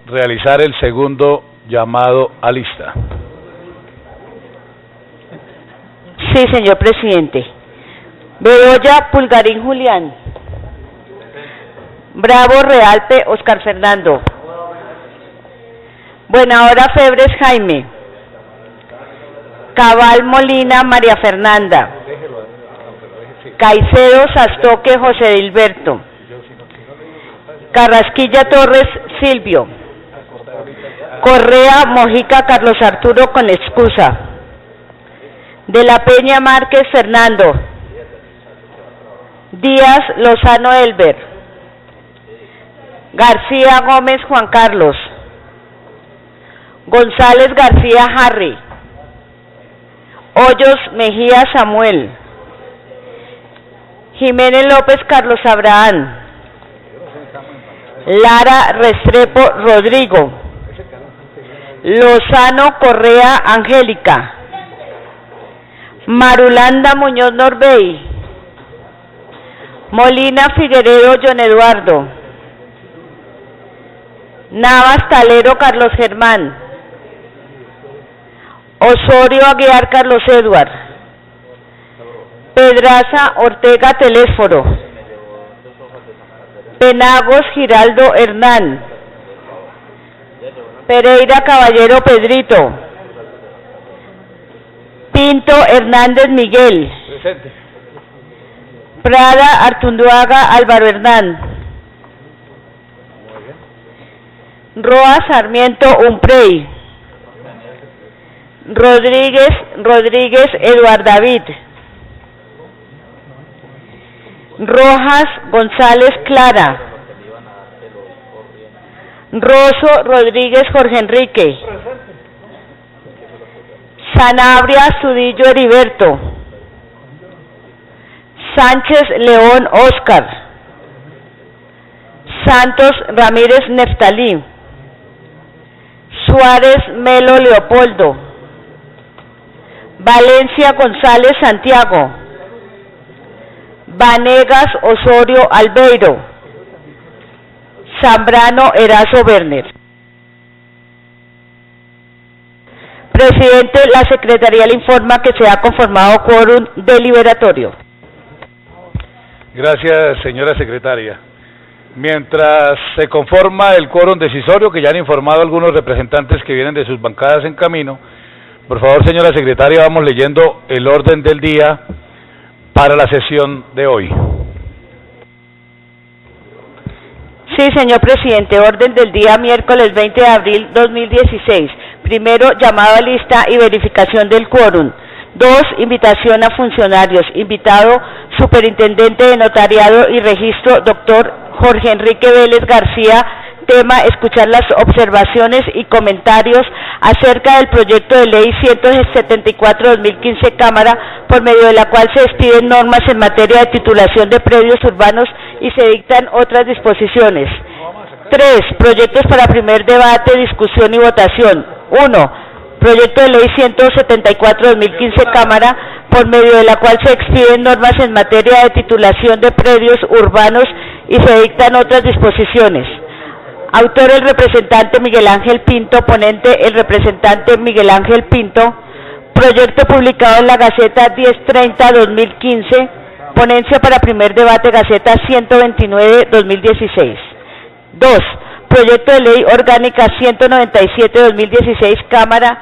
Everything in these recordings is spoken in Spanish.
realizar el segundo llamado a lista. Sí, señor presidente. Bedoya Pulgarín Julián. Bravo Realpe Oscar Fernando. Buenahora Febres Jaime. Cabal Molina María Fernanda. Caicedo Sastoque José Dilberto. Carrasquilla Torres Silvio. Correa Mojica Carlos Arturo con excusa. De la Peña Márquez Fernando. Díaz Lozano Elber. García Gómez Juan Carlos. González García Harry. Hoyos Mejía Samuel. Jiménez López Carlos Abraham. Lara Restrepo Rodrigo. Lozano Correa Angélica. Marulanda Muñoz Norbey. Molina Figueredo John Eduardo. Navas Talero Carlos Germán. Osorio Aguiar Carlos Eduard. Pedraza Ortega Telésforo. Penagos Giraldo Hernán. Pereira Caballero Pedrito. Pinto Hernández Miguel. Presente. Prada Artunduaga Álvaro Hernán. Roa Sarmiento Umprey. Rodríguez Eduard David. Rojas González Clara. Rosso Rodríguez Jorge Enrique. Sanabria Zudillo Heriberto. Sánchez León Óscar. Santos Ramírez Neftalí. Suárez Melo Leopoldo. Valencia González Santiago. Vanegas Osorio Albeiro. Zambrano Erazo Werner. Presidente, la Secretaría le informa que se ha conformado quórum deliberatorio. Gracias, señora secretaria. Mientras se conforma el quórum decisorio, que ya han informado algunos representantes que vienen de sus bancadas en camino, por favor, señora secretaria, vamos leyendo el orden del día para la sesión de hoy. Sí, señor presidente, orden del día miércoles 20 de abril 2016. Primero, llamado a lista y verificación del quórum. 2, invitación a funcionarios. Invitado, superintendente de notariado y registro, doctor Jorge Enrique Vélez García. Tema, escuchar las observaciones y comentarios acerca del proyecto de ley 174-2015 Cámara, por medio de la cual se expiden normas en materia de titulación de predios urbanos y se dictan otras disposiciones. 3, proyectos para primer debate, discusión y votación. 1, proyecto de ley 174-2015 Cámara, por medio de la cual se expiden normas en materia de titulación de predios urbanos y se dictan otras disposiciones. Autor el representante Miguel Ángel Pinto, ponente el representante Miguel Ángel Pinto. Proyecto publicado en la Gaceta 1030-2015, ponencia para primer debate Gaceta 129-2016. 2, proyecto de ley orgánica 197-2016 Cámara,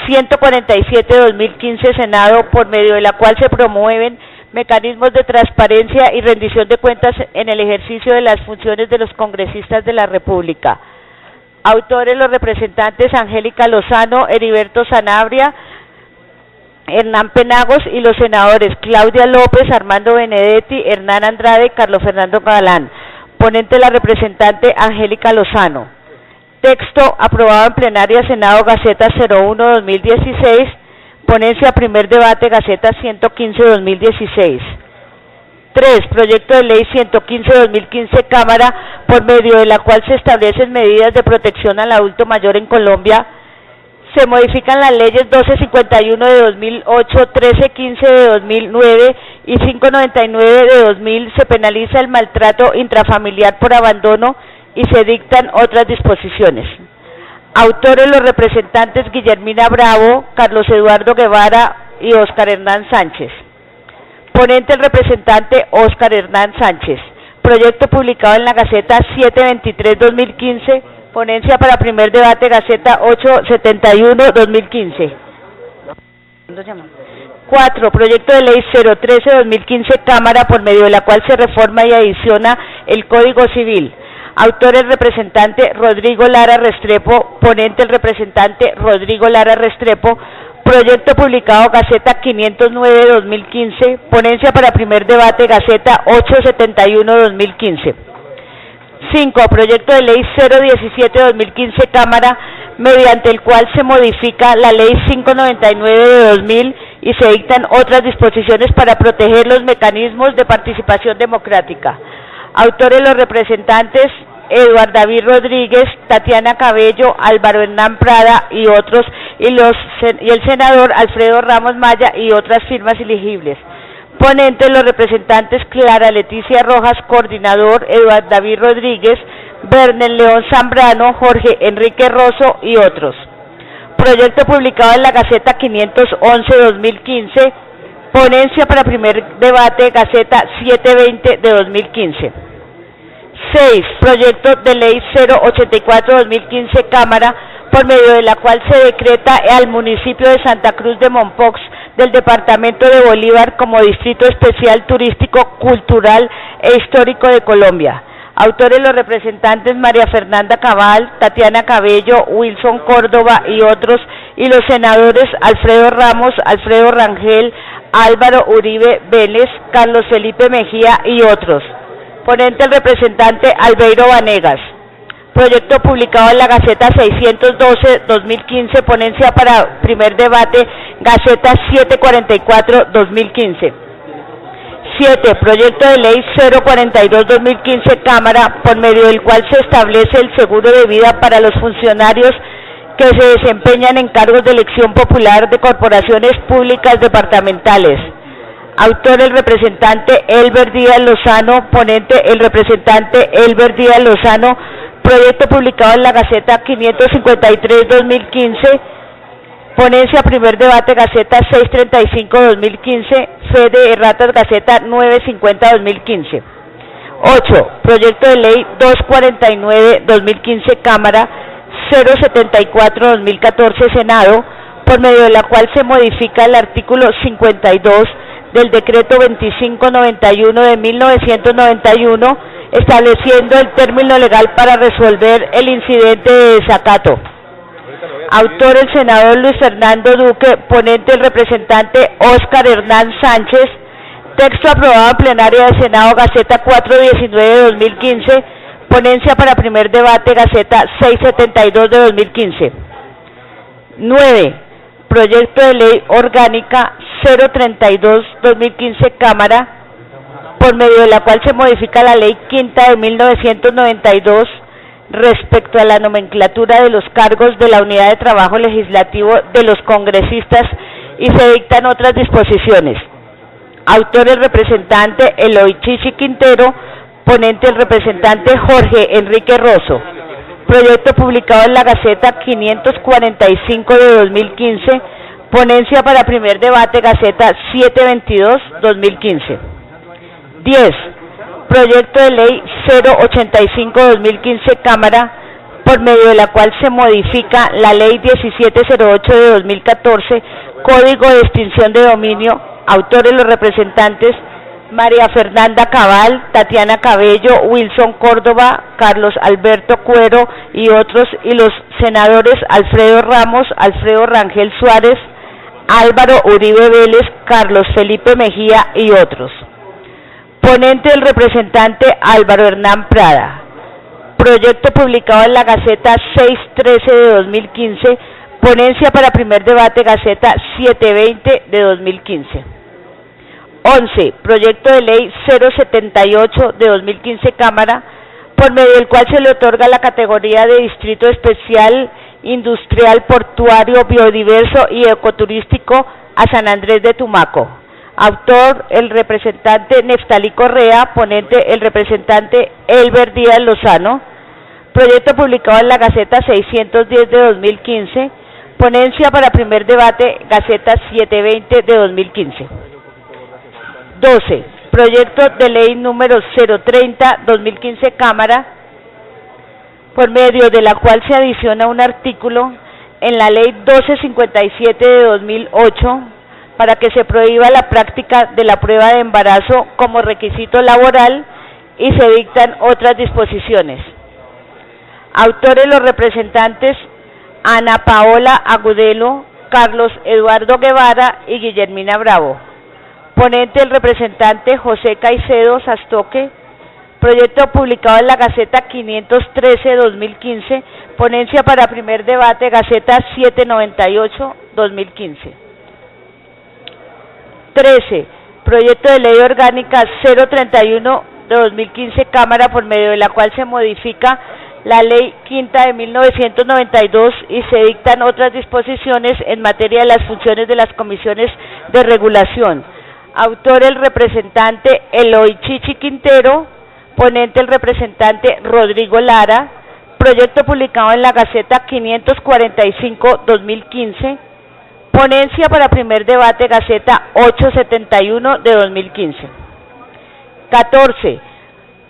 147-2015 Senado, por medio de la cual se promueven mecanismos de transparencia y rendición de cuentas en el ejercicio de las funciones de los congresistas de la República. Autores los representantes Angélica Lozano, Heriberto Sanabria, Hernán Penagos, y los senadores Claudia López, Armando Benedetti, Hernán Andrade, Carlos Fernando Galán. Ponente la representante Angélica Lozano. Texto aprobado en plenaria Senado Gaceta 01-2016. Ponencia primer debate Gaceta 115-2016. 3, proyecto de ley 115-2015 Cámara, por medio de la cual se establecen medidas de protección al adulto mayor en Colombia. Se modifican las leyes 1251 de 2008, 1315 de 2009 y 599 de 2000. Se penaliza el maltrato intrafamiliar por abandono y se dictan otras disposiciones. Autores los representantes Guillermina Bravo, Carlos Eduardo Guevara y Óscar Hernán Sánchez. Ponente el representante Óscar Hernán Sánchez. Proyecto publicado en la Gaceta 723-2015. Ponencia para primer debate Gaceta 871-2015. 4. Proyecto de ley 013-2015 Cámara, por medio de la cual se reforma y adiciona el Código Civil. Autor el representante Rodrigo Lara Restrepo. Ponente el representante Rodrigo Lara Restrepo. Proyecto publicado Gaceta 509-2015. Ponencia para primer debate Gaceta 871-2015. 5. Proyecto de ley 017-2015 Cámara, mediante el cual se modifica la ley 599-2000 y se dictan otras disposiciones para proteger los mecanismos de participación democrática. Autores los representantes Eduardo David Rodríguez, Tatiana Cabello, Álvaro Hernán Prada y otros, y el senador Alfredo Ramos Maya y otras firmas elegibles. Ponentes los representantes Clara Leticia Rojas, coordinador Eduardo David Rodríguez, Berner León Zambrano, Jorge Enrique Rosso y otros. Proyecto publicado en la Gaceta 511-2015, ponencia para primer debate Gaceta 720-2015. 6. Proyecto de ley 084-2015 Cámara, por medio de la cual se decreta al municipio de Santa Cruz de Mompox del departamento de Bolívar como distrito especial turístico, cultural e histórico de Colombia. Autores los representantes María Fernanda Cabal, Tatiana Cabello, Wilson Córdoba y otros, y los senadores Alfredo Ramos, Alfredo Rangel, Álvaro Uribe Vélez, Carlos Felipe Mejía y otros. Ponente el representante Albeiro Vanegas. Proyecto publicado en la Gaceta 612-2015, ponencia para primer debate, Gaceta 744-2015. 7. Proyecto de ley 042-2015 Cámara, por medio del cual se establece el seguro de vida para los funcionarios que se desempeñan en cargos de elección popular de corporaciones públicas departamentales. Autor el representante Elber Díaz Lozano, ponente el representante Elber Díaz Lozano. Proyecto publicado en la Gaceta 553-2015, ponencia primer debate Gaceta 635-2015, fe de erratas Gaceta 950-2015. 8. Proyecto de ley 249-2015 Cámara, 074-2014 Senado, por medio de la cual se modifica el artículo 52 del decreto 2591 de 1991, estableciendo el término legal para resolver el incidente de desacato. Autor el senador Luis Fernando Duque, ponente el representante Óscar Hernán Sánchez. Texto aprobado en plenaria del Senado Gaceta 419-2015, ponencia para primer debate Gaceta 672-2015. 9. Proyecto de ley orgánica 032-2015 Cámara, por medio de la cual se modifica la ley quinta de 1992 respecto a la nomenclatura de los cargos de la unidad de trabajo legislativo de los congresistas y se dictan otras disposiciones. Autor el representante Eloy Chichi Quintero, ponente el representante Jorge Enrique Rosso. Proyecto publicado en la Gaceta 545-2015, ponencia para primer debate Gaceta 722-2015. 10. Proyecto de ley 085-2015 Cámara, por medio de la cual se modifica la ley 1708 de 2014, Código de Extinción de Dominio. Autores los representantes María Fernanda Cabal, Tatiana Cabello, Wilson Córdoba, Carlos Alberto Cuero y otros, y los senadores Alfredo Ramos, Alfredo Rangel Suárez, Álvaro Uribe Vélez, Carlos Felipe Mejía y otros. Ponente el representante Álvaro Hernán Prada. Proyecto publicado en la Gaceta 613 de 2015, ponencia para primer debate Gaceta 720 de 2015. 11. Proyecto de ley 078 de 2015 Cámara, por medio del cual se le otorga la categoría de Distrito Especial Industrial, Portuario, Biodiverso y Ecoturístico a San Andrés de Tumaco. Autor el representante Neftalí Correa, ponente el representante Elber Díaz Lozano. proyecto publicado en la Gaceta 610 de 2015, ponencia para primer debate, Gaceta 720 de 2015. 12. Proyecto de ley número 030-2015 Cámara, por medio de la cual se adiciona un artículo en la Ley 1257 de 2008 para que se prohíba la práctica de la prueba de embarazo como requisito laboral y se dictan otras disposiciones. Autores los representantes Ana Paola Agudelo, Carlos Eduardo Guevara y Guillermina Bravo. Ponente el representante José Caicedo Sastoque. Proyecto publicado en la Gaceta 513-2015, ponencia para primer debate, Gaceta 798-2015. 13. Proyecto de ley orgánica 031 de 2015 Cámara, por medio de la cual se modifica la Ley Quinta de 1992 y se dictan otras disposiciones en materia de las funciones de las comisiones de regulación. Autor el representante Eloy Chichi Quintero. Ponente el representante Rodrigo Lara. Proyecto publicado en la Gaceta 545-2015. Ponencia para primer debate, Gaceta 871 de 2015. 14.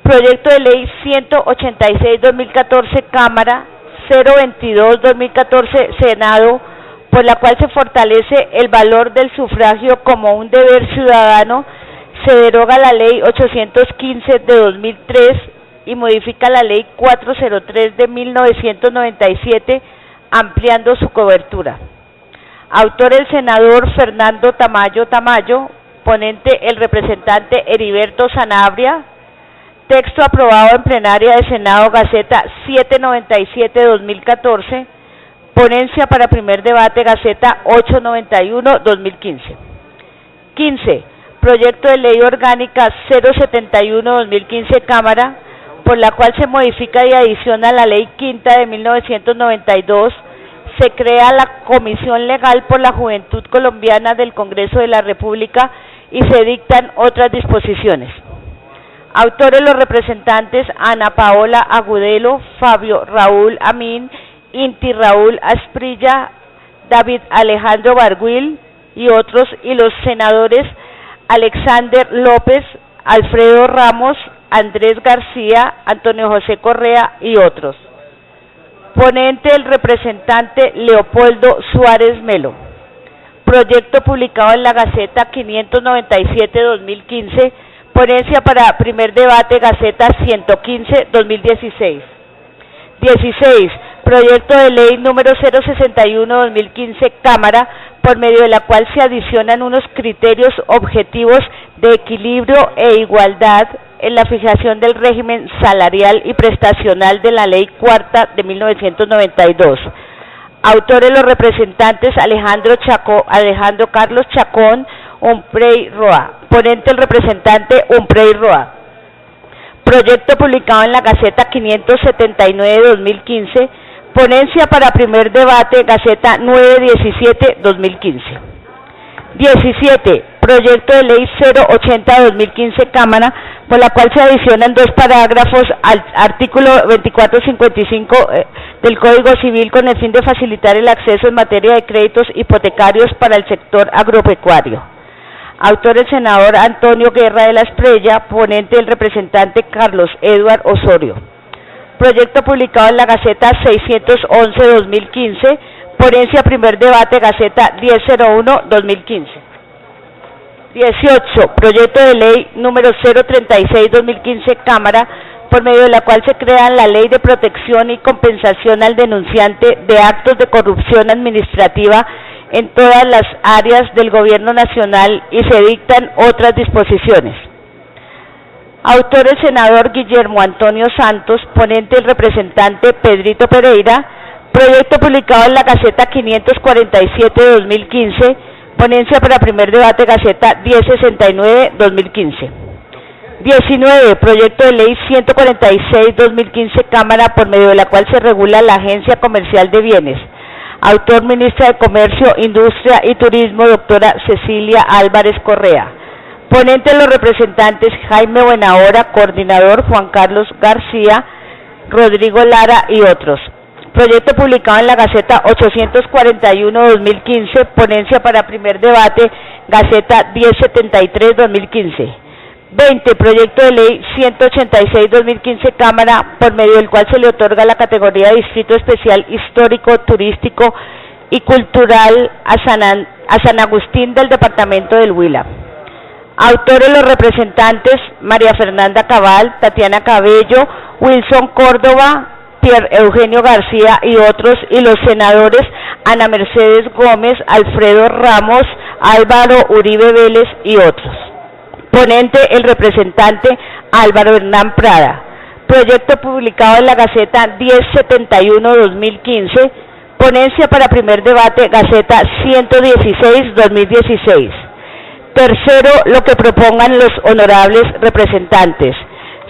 Proyecto de ley 186-2014 Cámara, 022-2014 Senado, por la cual se fortalece el valor del sufragio como un deber ciudadano. Se deroga la Ley 815 de 2003 y modifica la Ley 403 de 1997, ampliando su cobertura. Autor el senador Fernando Tamayo Tamayo, ponente el representante Heriberto Sanabria. Texto aprobado en plenaria de Senado, Gaceta 797 de 2014, ponencia para primer debate, Gaceta 891-2015. 15. Proyecto de ley orgánica 071-2015 Cámara, por la cual se modifica y adiciona la Ley Quinta de 1992, se crea la Comisión Legal por la Juventud Colombiana del Congreso de la República y se dictan otras disposiciones. Autores los representantes Ana Paola Agudelo, Fabio Raúl Amin, Inti Raúl Asprilla, David Alejandro Barguil y otros, y los senadores Alexander López, Alfredo Ramos, Andrés García, Antonio José Correa y otros. Ponente el representante Leopoldo Suárez Melo. Proyecto publicado en la Gaceta 597-2015, ponencia para primer debate, Gaceta 115-2016. 16. Proyecto de ley número 061-2015 Cámara, por medio de la cual se adicionan unos criterios objetivos de equilibrio e igualdad en la fijación del régimen salarial y prestacional de la Ley Cuarta de 1992. Autores los representantes Alejandro Carlos Chacón, Umprey Roa. Ponente el representante Umprey Roa. Proyecto publicado en la Gaceta 579-2015, ponencia para primer debate, Gaceta 917-2015. 17. Proyecto de ley 080-2015 Cámara, por la cual se adicionan dos parágrafos al artículo 2455 del Código Civil con el fin de facilitar el acceso en materia de créditos hipotecarios para el sector agropecuario. Autor el senador Antonio Guerra de la Esprella, ponente el representante Carlos Eduard Osorio. Proyecto publicado en la Gaceta 611-2015, ponencia primer debate, Gaceta 1001-2015. 18. Proyecto de ley número 036-2015 Cámara, por medio de la cual se crea la Ley de Protección y Compensación al denunciante de actos de corrupción administrativa en todas las áreas del Gobierno Nacional y se dictan otras disposiciones. Autor el senador Guillermo Antonio Santos, ponente el representante Pedrito Pereira. Proyecto publicado en la Gaceta 547-2015, ponencia para primer debate, Gaceta 1069-2015. 19. Proyecto de ley 146-2015 Cámara, por medio de la cual se regula la Agencia Comercial de Bienes. Autor ministra de Comercio, Industria y Turismo, doctora Cecilia Álvarez Correa. Ponente los representantes Jaime Buenahora, coordinador Juan Carlos García, Rodrigo Lara y otros. Proyecto publicado en la Gaceta 841-2015, ponencia para primer debate, Gaceta 1073-2015. 20. Proyecto de ley 186-2015, Cámara, por medio del cual se le otorga la categoría de Distrito Especial Histórico, Turístico y Cultural a San Agustín del Departamento del Huila. Autores los representantes María Fernanda Cabal, Tatiana Cabello, Wilson Córdoba, Pierre Eugenio García y otros, y los senadores Ana Mercedes Gómez, Alfredo Ramos, Álvaro Uribe Vélez y otros. Ponente el representante Álvaro Hernán Prada. Proyecto publicado en la Gaceta 1071-2015, ponencia para primer debate, Gaceta 116-2016. Tercero, lo que propongan los honorables representantes.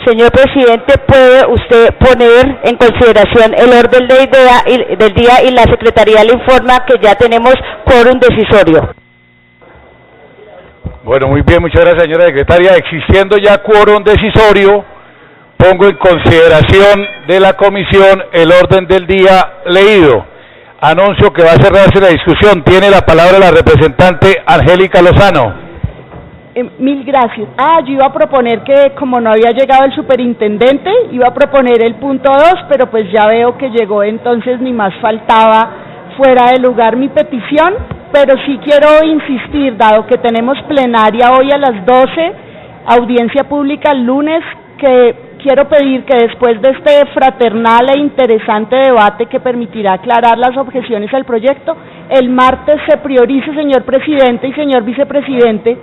Señor presidente, ¿puede usted poner en consideración el orden del día y la secretaría le informa que ya tenemos quórum decisorio? Bueno, muy bien, muchas gracias, señora secretaria. Existiendo ya quórum decisorio, pongo en consideración de la comisión el orden del día leído. Anuncio que va a cerrarse la discusión. Tiene la palabra la representante Angélica Lozano. Mil gracias. Yo iba a proponer que, como no había llegado el superintendente, iba a proponer el punto 2, pero pues ya veo que llegó, entonces ni más faltaba, fuera de lugar mi petición, pero sí quiero insistir, dado que tenemos plenaria hoy a las 12, audiencia pública el lunes, que quiero pedir que después de este fraternal e interesante debate que permitirá aclarar las objeciones al proyecto, el martes se priorice, señor presidente y señor vicepresidente,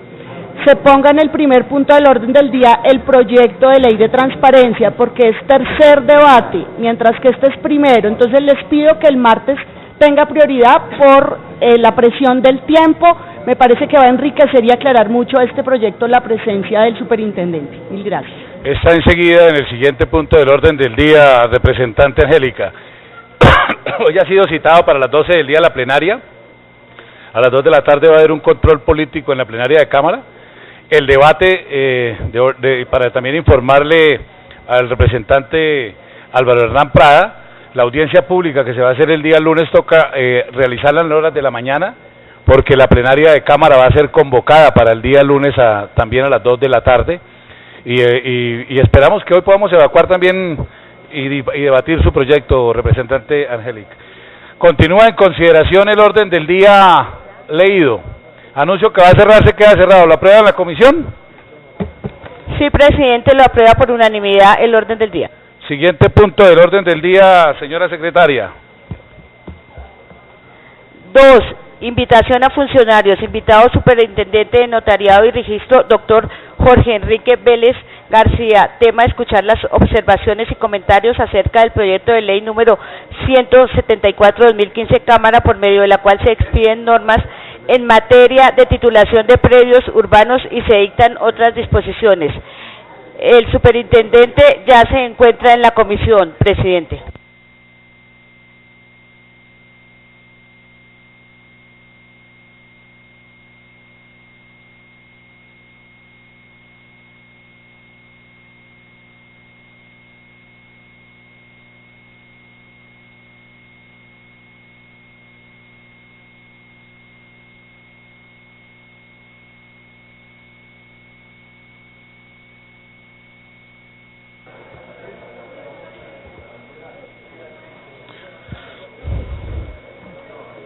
se ponga en el primer punto del orden del día el proyecto de ley de transparencia, porque es tercer debate, mientras que este es primero. Entonces les pido que el martes tenga prioridad por la presión del tiempo. Me parece que va a enriquecer y aclarar mucho este proyecto la presencia del superintendente. Mil gracias. Está enseguida en el siguiente punto del orden del día, representante Angélica. Hoy ha sido citado para las 12 del día la plenaria. A las 2 de la tarde va a haber un control político en la plenaria de Cámara. El debate, para también informarle al representante Álvaro Hernán Prada, la audiencia pública que se va a hacer el día lunes toca realizarla en las horas de la mañana, porque la plenaria de Cámara va a ser convocada para el día lunes también a las 2 de la tarde, y esperamos que hoy podamos evacuar también y debatir su proyecto, representante Angélica. Continúa en consideración el orden del día leído. Anuncio que va a cerrar, se queda cerrado. ¿Lo aprueba la comisión? Sí, presidente, lo aprueba por unanimidad el orden del día. Siguiente punto del orden del día, señora secretaria. 2. Invitación a funcionarios. Invitado superintendente de notariado y registro, doctor Jorge Enrique Vélez García. Tema: escuchar las observaciones y comentarios acerca del proyecto de ley número 174-2015, Cámara, por medio de la cual se expiden normas en materia de titulación de predios urbanos y se dictan otras disposiciones. El superintendente ya se encuentra en la comisión, presidente.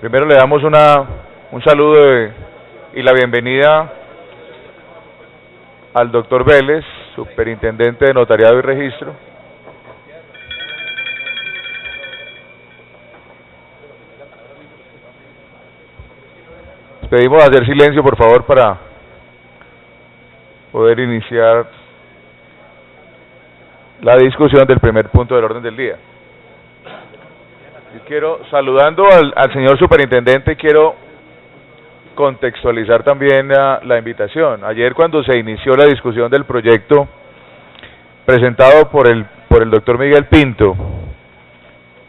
Primero le damos un saludo y la bienvenida al doctor Vélez, superintendente de Notariado y Registro. Pedimos hacer silencio, por favor, para poder iniciar la discusión del primer punto del orden del día. Yo quiero, saludando al señor superintendente, quiero contextualizar también la invitación. Ayer, cuando se inició la discusión del proyecto presentado por el doctor Miguel Pinto,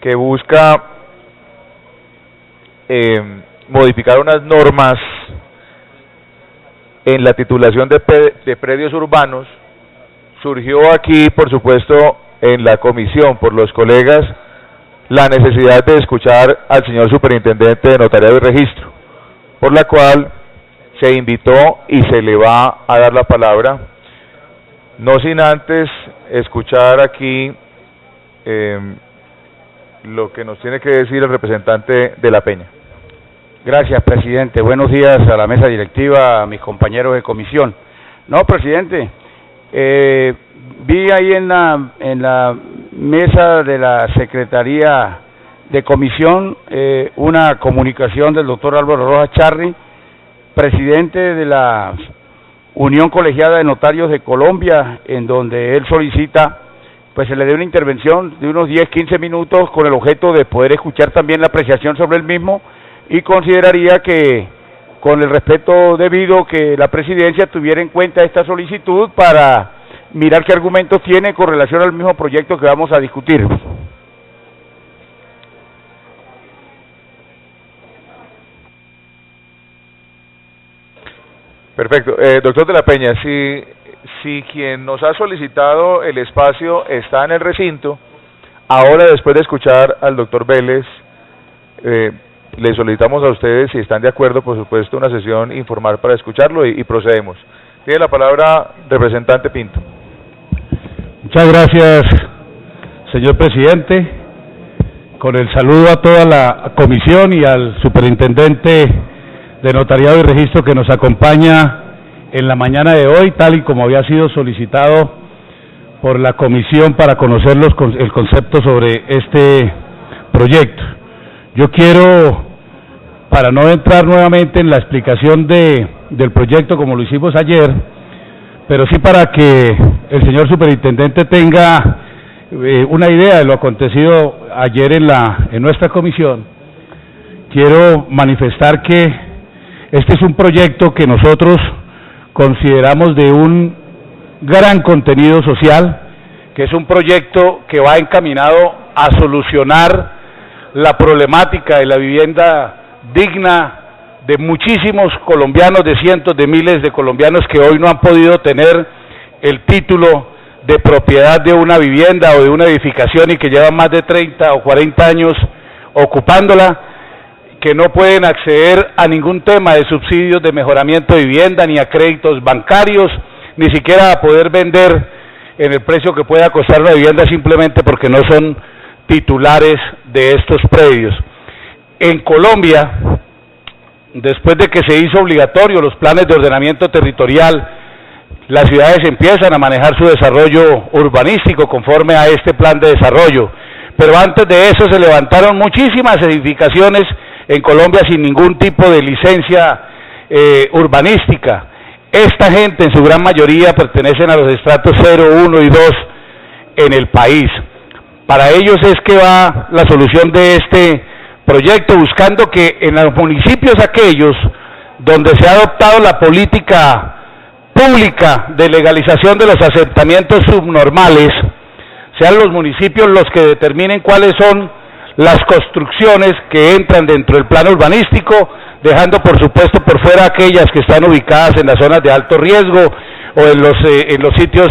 que busca modificar unas normas en la titulación de predios urbanos, surgió aquí, por supuesto, en la comisión por los colegas la necesidad de escuchar al señor superintendente de Notariado y Registro, por la cual se invitó y se le va a dar la palabra, no sin antes escuchar aquí lo que nos tiene que decir el representante de La Peña. Gracias, presidente. Buenos días a la mesa directiva, a mis compañeros de comisión. No, presidente, vi ahí en la mesa de la Secretaría de Comisión una comunicación del doctor Álvaro Rojas Charri, presidente de la Unión Colegiada de Notarios de Colombia, en donde él solicita pues se le dé una intervención de unos 10-15 minutos con el objeto de poder escuchar también la apreciación sobre el mismo, y consideraría que con el respeto debido que la presidencia tuviera en cuenta esta solicitud para mirar qué argumentos tiene con relación al mismo proyecto que vamos a discutir. Perfecto. Doctor de la Peña, si quien nos ha solicitado el espacio está en el recinto, ahora después de escuchar al doctor Vélez, le solicitamos a ustedes, si están de acuerdo, por supuesto, una sesión informal para escucharlo y procedemos. Tiene la palabra representante Pinto. Muchas gracias, señor presidente. Con el saludo a toda la comisión y al superintendente de Notariado y Registro que nos acompaña en la mañana de hoy, tal y como había sido solicitado por la comisión para conocer el concepto sobre este proyecto. Yo quiero, para no entrar nuevamente en la explicación del proyecto como lo hicimos ayer, pero sí para que el señor superintendente tenga una idea de lo acontecido ayer en nuestra comisión, quiero manifestar que este es un proyecto que nosotros consideramos de un gran contenido social, que es un proyecto que va encaminado a solucionar la problemática de la vivienda digna de muchísimos colombianos, de cientos de miles de colombianos que hoy no han podido tener el título de propiedad de una vivienda o de una edificación y que llevan más de 30 o 40 años ocupándola, que no pueden acceder a ningún tema de subsidios de mejoramiento de vivienda, ni a créditos bancarios, ni siquiera a poder vender en el precio que pueda costar la vivienda simplemente porque no son titulares de estos predios. En Colombia, después de que se hizo obligatorio los planes de ordenamiento territorial, las ciudades empiezan a manejar su desarrollo urbanístico conforme a este plan de desarrollo, pero antes de eso se levantaron muchísimas edificaciones en Colombia sin ningún tipo de licencia urbanística. Esta gente en su gran mayoría pertenecen a los estratos 0, 1 y 2 en el país. Para ellos es que va la solución de este proyecto, buscando que en los municipios aquellos donde se ha adoptado la política pública de legalización de los asentamientos subnormales, sean los municipios los que determinen cuáles son las construcciones que entran dentro del plan urbanístico, dejando por supuesto por fuera aquellas que están ubicadas en las zonas de alto riesgo o en los sitios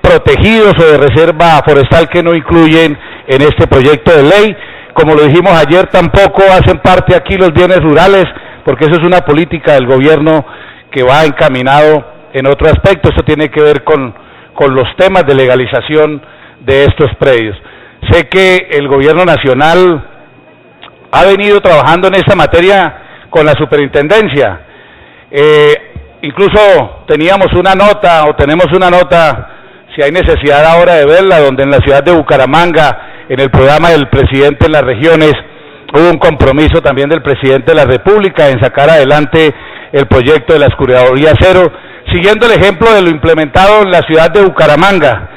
protegidos o de reserva forestal que no incluyen en este proyecto de ley. Como lo dijimos ayer, tampoco hacen parte aquí los bienes rurales, porque eso es una política del gobierno que va encaminado en otro aspecto. Esto tiene que ver con los temas de legalización de estos predios. Sé que el gobierno nacional ha venido trabajando en esta materia con la superintendencia. Incluso tenemos una nota, o tenemos una nota, si hay necesidad ahora de verla, donde en la ciudad de Bucaramanga, en el programa del presidente en las regiones, hubo un compromiso también del presidente de la República en sacar adelante el proyecto de la Escuraduría Cero, siguiendo el ejemplo de lo implementado en la ciudad de Bucaramanga,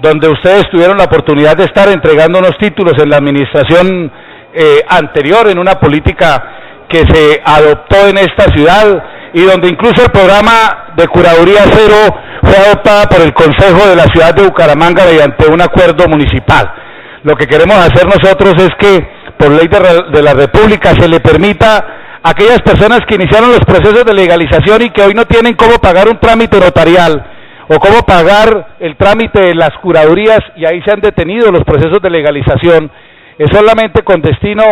donde ustedes tuvieron la oportunidad de estar entregando unos títulos en la administración anterior, en una política que se adoptó en esta ciudad, y donde incluso el programa de Curaduría Cero fue adoptada por el Consejo de la ciudad de Bucaramanga mediante un acuerdo municipal. Lo que queremos hacer nosotros es que, por ley de la República, se le permita a aquellas personas que iniciaron los procesos de legalización y que hoy no tienen cómo pagar un trámite notarial, o cómo pagar el trámite de las curadurías, y ahí se han detenido los procesos de legalización, es solamente con destino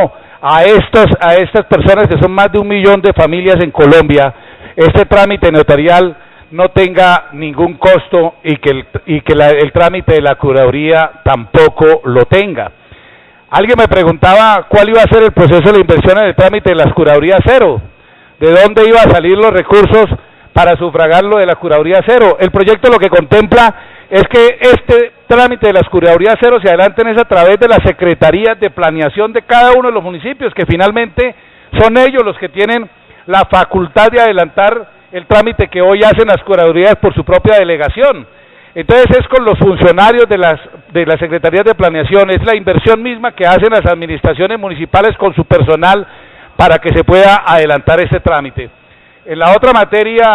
a estas personas que son más de 1 millón de familias en Colombia, este trámite notarial no tenga ningún costo y que el trámite de la curaduría tampoco lo tenga. Alguien me preguntaba cuál iba a ser el proceso de la inversión en el trámite de las curadurías cero, de dónde iba a salir los recursos para sufragar lo de la curaduría cero. El proyecto lo que contempla es que este trámite de las curadurías cero se adelanten es a través de las secretarías de planeación de cada uno de los municipios, que finalmente son ellos los que tienen la facultad de adelantar el trámite que hoy hacen las curadurías por su propia delegación. Entonces es con los funcionarios de las secretarías de planeación, es la inversión misma que hacen las administraciones municipales con su personal para que se pueda adelantar ese trámite. En la otra materia,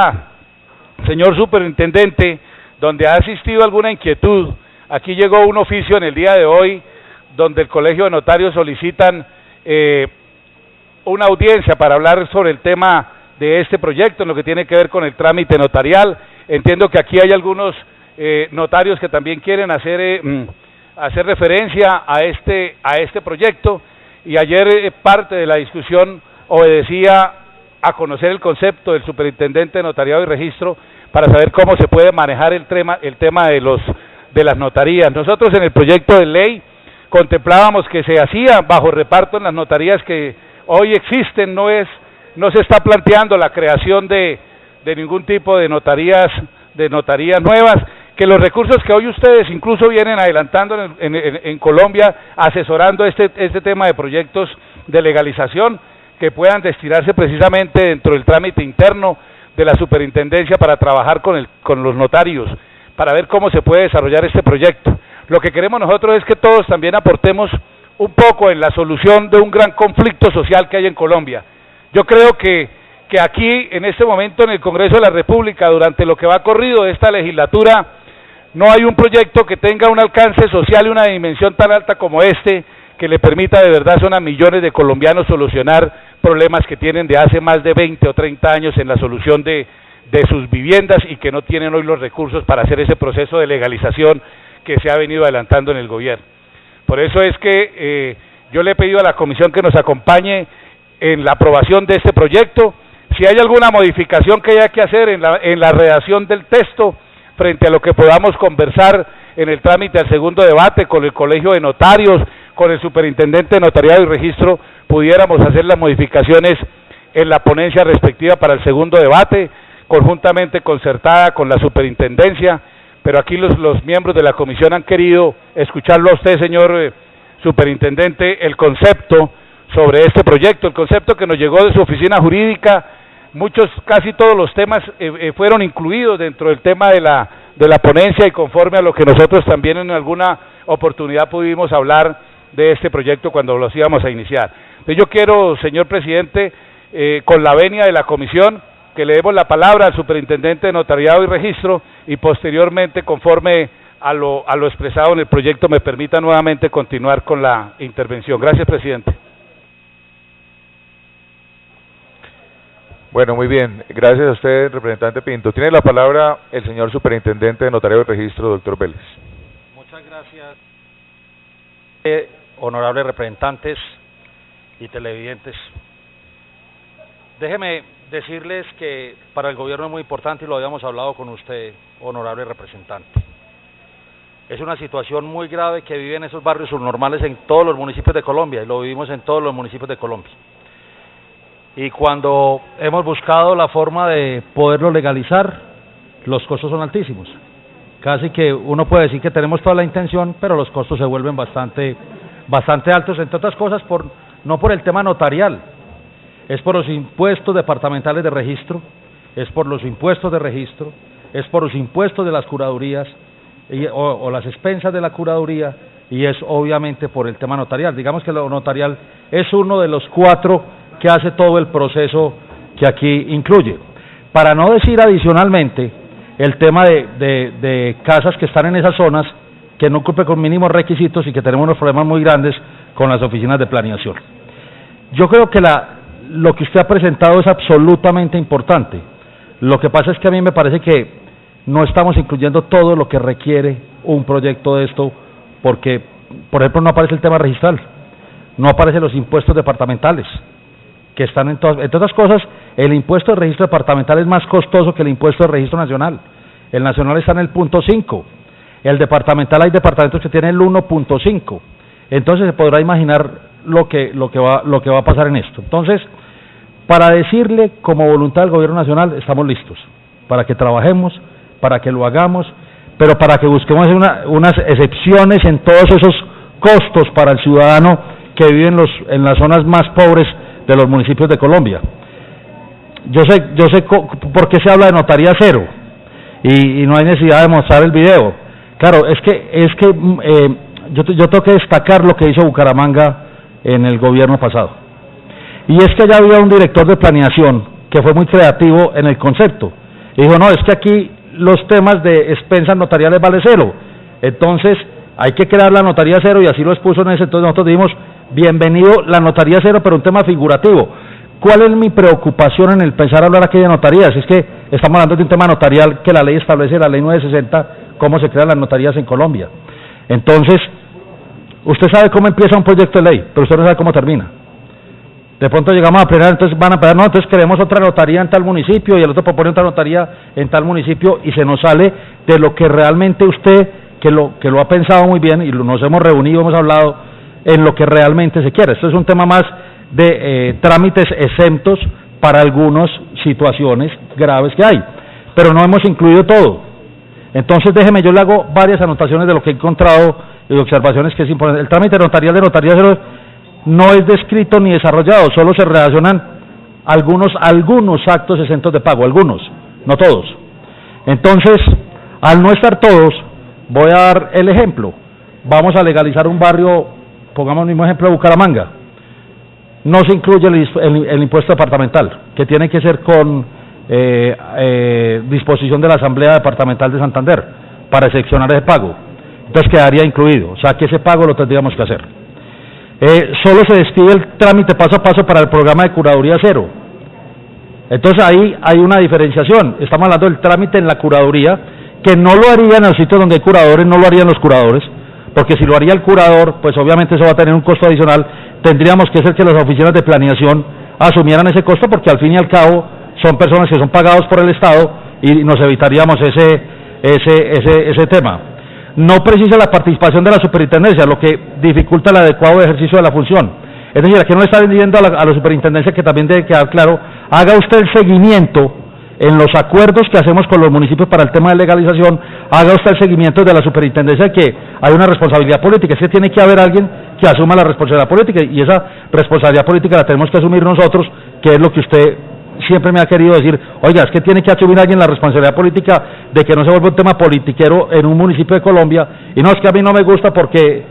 señor superintendente, donde ha existido alguna inquietud, aquí llegó un oficio en el día de hoy donde el Colegio de Notarios solicitan una audiencia para hablar sobre el tema de este proyecto, en lo que tiene que ver con el trámite notarial. Entiendo que aquí hay algunos notarios que también quieren hacer referencia a este proyecto, y ayer parte de la discusión obedecía a conocer el concepto del superintendente de notariado y registro para saber cómo se puede manejar el tema de las notarías. Nosotros en el proyecto de ley contemplábamos que se hacía bajo reparto en las notarías que hoy existen, no se está planteando la creación de ningún tipo de notarías nuevas, que los recursos que hoy ustedes incluso vienen adelantando en Colombia, asesorando este tema de proyectos de legalización, que puedan destinarse precisamente dentro del trámite interno de la superintendencia para trabajar con los notarios, para ver cómo se puede desarrollar este proyecto. Lo que queremos nosotros es que todos también aportemos un poco en la solución de un gran conflicto social que hay en Colombia. Yo creo que aquí, en este momento, en el Congreso de la República, durante lo que va corrido de esta legislatura, no hay un proyecto que tenga un alcance social y una dimensión tan alta como este, que le permita de verdad a millones de colombianos solucionar problemas que tienen de hace más de 20 o 30 años en la solución de sus viviendas, y que no tienen hoy los recursos para hacer ese proceso de legalización que se ha venido adelantando en el gobierno. Por eso es que yo le he pedido a la comisión que nos acompañe en la aprobación de este proyecto. Si hay alguna modificación que haya que hacer en la redacción del texto, frente a lo que podamos conversar en el trámite al segundo debate con el Colegio de Notarios, con el superintendente de notariado y registro, pudiéramos hacer las modificaciones en la ponencia respectiva para el segundo debate, conjuntamente concertada con la superintendencia, pero aquí los miembros de la comisión han querido escucharlo a usted, señor superintendente, el concepto sobre este proyecto, el concepto que nos llegó de su oficina jurídica. Casi todos los temas fueron incluidos dentro del tema de la ponencia, y conforme a lo que nosotros también en alguna oportunidad pudimos hablar de este proyecto cuando los íbamos a iniciar. Entonces yo quiero, señor presidente, con la venia de la comisión, que le demos la palabra al superintendente de notariado y registro, y posteriormente, conforme a lo expresado en el proyecto, me permita nuevamente continuar con la intervención. Gracias, presidente. Bueno, muy bien. Gracias a usted, representante Pinto. Tiene la palabra el señor superintendente de notariado y registro, doctor Vélez. Muchas gracias, honorables representantes y televidentes. Déjeme decirles que para el gobierno es muy importante, y lo habíamos hablado con usted, honorable representante. Es una situación muy grave que viven esos barrios subnormales en todos los municipios de Colombia, y lo vivimos en todos los municipios de Colombia. Y cuando hemos buscado la forma de poderlo legalizar, los costos son altísimos. Casi que uno puede decir que tenemos toda la intención, pero los costos se vuelven bastante altos, entre otras cosas no por el tema notarial, es por los impuestos departamentales de registro, es por los impuestos de registro, es por los impuestos de las curadurías o las expensas de la curaduría, y es obviamente por el tema notarial. Digamos que lo notarial es uno de los 4 que hace todo el proceso que aquí incluye. Para no decir adicionalmente el tema de casas que están en esas zonas, que no cumplen con mínimos requisitos y que tenemos unos problemas muy grandes con las oficinas de planeación. Yo creo que lo que usted ha presentado es absolutamente importante. Lo que pasa es que a mí me parece que no estamos incluyendo todo lo que requiere un proyecto de esto, porque, por ejemplo, no aparece el tema registral, no aparecen los impuestos departamentales, que están entre otras cosas, el impuesto de registro departamental es más costoso que el impuesto de registro nacional. El nacional está en el 0.5, el departamental hay departamentos que tienen el 1.5, entonces se podrá imaginar lo que va a pasar en esto. Entonces, para decirle, como voluntad del gobierno nacional, estamos listos, para que trabajemos, para que lo hagamos, pero para que busquemos unas excepciones en todos esos costos para el ciudadano que vive en las zonas más pobres de los municipios de Colombia. Yo sé por qué se habla de notaría cero y no hay necesidad de mostrar el video. Claro, es que yo tengo que destacar lo que hizo Bucaramanga en el gobierno pasado. Y es que ya había un director de planeación que fue muy creativo en el concepto. Y dijo, no, es que aquí los temas de expensas notariales vale cero. Entonces, hay que crear la notaría cero y así lo expuso en ese entonces. Nosotros dijimos, bienvenido la notaría cero, pero un tema figurativo. ¿Cuál es mi preocupación en empezar a hablar aquí de notarías? Es que estamos hablando de un tema notarial que la ley establece, la ley 960, cómo se crean las notarías en Colombia. Entonces, usted sabe cómo empieza un proyecto de ley, pero usted no sabe cómo termina. De pronto llegamos a plenar, entonces van a plenar, no, entonces queremos otra notaría en tal municipio y el otro propone otra notaría en tal municipio y se nos sale de lo que realmente usted, que lo ha pensado muy bien y nos hemos reunido, hemos hablado en lo que realmente se quiere. Esto es un tema más de trámites exentos para algunas situaciones graves que hay, pero no hemos incluido todo. Entonces déjeme, yo le hago varias anotaciones de lo que he encontrado y observaciones que es importante. El trámite notarial de notaría cero no es descrito ni desarrollado, solo se relacionan algunos actos exentos de pago, algunos, no todos. Entonces, al no estar todos, voy a dar el ejemplo. Vamos a legalizar un barrio, pongamos el mismo ejemplo de Bucaramanga. No se incluye el impuesto departamental, que tiene que ser con disposición de la Asamblea Departamental de Santander para excepcionar ese pago. Entonces quedaría incluido, o sea que ese pago lo tendríamos que hacer. Solo se describe el trámite paso a paso para el programa de curaduría cero. Entonces ahí hay una diferenciación. Estamos hablando del trámite en la curaduría, que no lo harían en los sitios donde hay curadores, no lo harían los curadores, porque si lo haría el curador, pues obviamente eso va a tener un costo adicional. Tendríamos que hacer que las oficinas de planeación asumieran ese costo, porque al fin y al cabo son personas que son pagados por el Estado y nos evitaríamos ese tema. No precisa la participación de la superintendencia, lo que dificulta el adecuado ejercicio de la función. Es decir, aquí no le está diciendo a la superintendencia, que también debe quedar claro, haga usted el seguimiento en los acuerdos que hacemos con los municipios para el tema de legalización, haga usted el seguimiento de la superintendencia, que hay una responsabilidad política, es que tiene que haber alguien que asuma la responsabilidad política, y esa responsabilidad política la tenemos que asumir nosotros, que es lo que usted siempre me ha querido decir, oiga, es que tiene que asumir alguien la responsabilidad política de que no se vuelva un tema politiquero en un municipio de Colombia, y no, es que a mí no me gusta porque,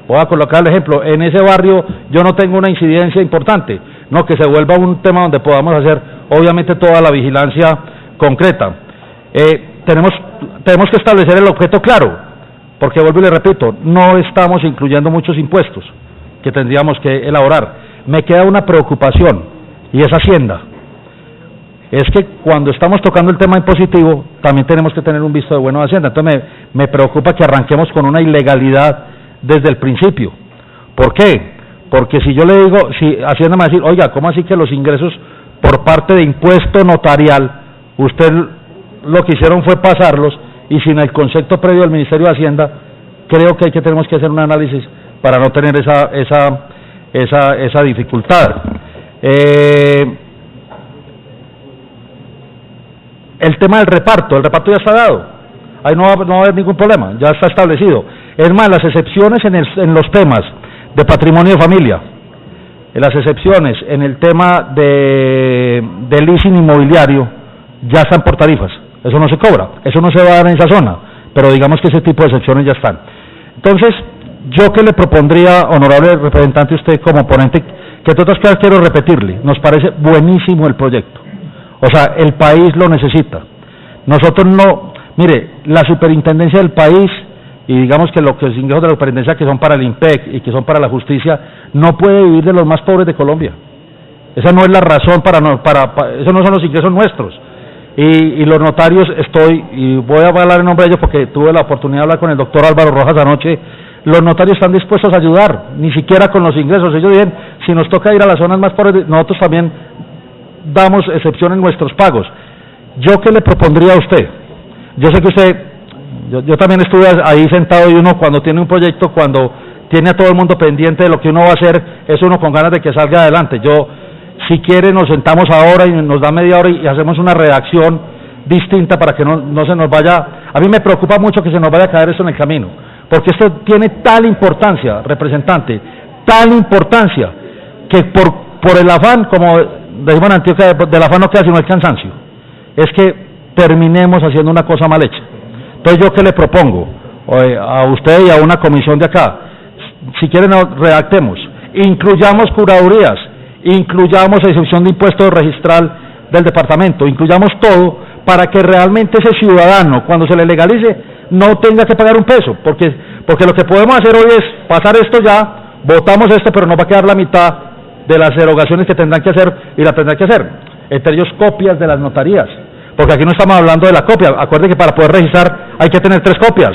voy a colocar el ejemplo, en ese barrio yo no tengo una incidencia importante, no, que se vuelva un tema donde podamos hacer, obviamente, toda la vigilancia concreta. Tenemos que establecer el objeto claro, porque vuelvo y le repito, no estamos incluyendo muchos impuestos que tendríamos que elaborar. Me queda una preocupación, y es Hacienda. Es que cuando estamos tocando el tema impositivo, también tenemos que tener un visto de bueno de Hacienda. Entonces me preocupa que arranquemos con una ilegalidad desde el principio. ¿Por qué? Porque si yo le digo, si Hacienda me va a decir, oiga, ¿cómo así que los ingresos por parte de impuesto notarial, usted lo que hicieron fue pasarlos, y sin el concepto previo del Ministerio de Hacienda, creo que tenemos que hacer un análisis para no tener esa dificultad. El tema del reparto ya está dado, ahí no va a haber ningún problema, ya está establecido. Es más, las excepciones en los temas de patrimonio de familia, en las excepciones en el tema de leasing inmobiliario, ya están por tarifas, eso no se cobra, eso no se va a dar en esa zona, pero digamos que ese tipo de excepciones ya están. Entonces, yo que le propondría, honorable representante, usted como ponente, que entre otras cosas quiero repetirle, nos parece buenísimo el proyecto. O sea, el país lo necesita. Nosotros no, mire, la superintendencia del país, y digamos que los ingresos de la superintendencia que son para el IMPEC y que son para la justicia, no puede vivir de los más pobres de Colombia. Esa no es la razón esos no son los ingresos nuestros. Y los notarios y voy a hablar en nombre de ellos porque tuve la oportunidad de hablar con el doctor Álvaro Rojas anoche, los notarios están dispuestos a ayudar, ni siquiera con los ingresos. Ellos dicen, si nos toca ir a las zonas más pobres, nosotros también damos excepción en nuestros pagos. ¿Yo qué le propondría a usted? Yo sé que usted, yo también estuve ahí sentado, y uno cuando tiene un proyecto, cuando tiene a todo el mundo pendiente de lo que uno va a hacer, es uno con ganas de que salga adelante. Si quiere, nos sentamos ahora y nos da media hora y hacemos una redacción distinta para que no se nos vaya. A mí me preocupa mucho que se nos vaya a caer esto en el camino, porque esto tiene tal importancia, representante, tal importancia, que por el afán, como decimos en Antioquia, del afán no queda sino el cansancio, es que terminemos haciendo una cosa mal hecha. Entonces, ¿yo qué le propongo? A usted y a una comisión de acá, si quieren, redactemos, incluyamos curadurías, incluyamos excepción de impuesto registral del departamento, incluyamos todo para que realmente ese ciudadano, cuando se le legalice, no tenga que pagar un peso, porque lo que podemos hacer hoy es pasar esto ya, votamos esto, pero nos va a quedar la mitad de las erogaciones que tendrán que hacer y la tendrán que hacer, entre ellos copias de las notarías, porque aquí no estamos hablando de la copia. Acuérdense que para poder registrar hay que tener 3 copias,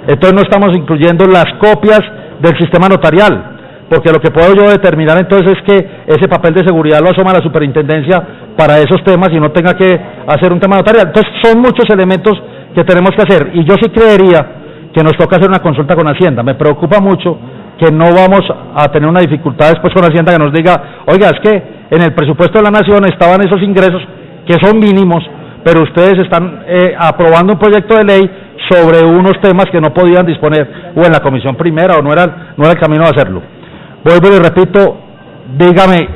entonces no estamos incluyendo las copias del sistema notarial, porque lo que puedo yo determinar entonces es que ese papel de seguridad lo asoma la superintendencia para esos temas y no tenga que hacer un tema notarial. Entonces son muchos elementos que tenemos que hacer, y yo sí creería que nos toca hacer una consulta con Hacienda. Me preocupa mucho que no vamos a tener una dificultad después con Hacienda que nos diga, oiga, es que en el presupuesto de la Nación estaban esos ingresos que son mínimos, pero ustedes están aprobando un proyecto de ley sobre unos temas que no podían disponer, o en la comisión primera, o no era el camino de hacerlo. Vuelvo y repito, dígame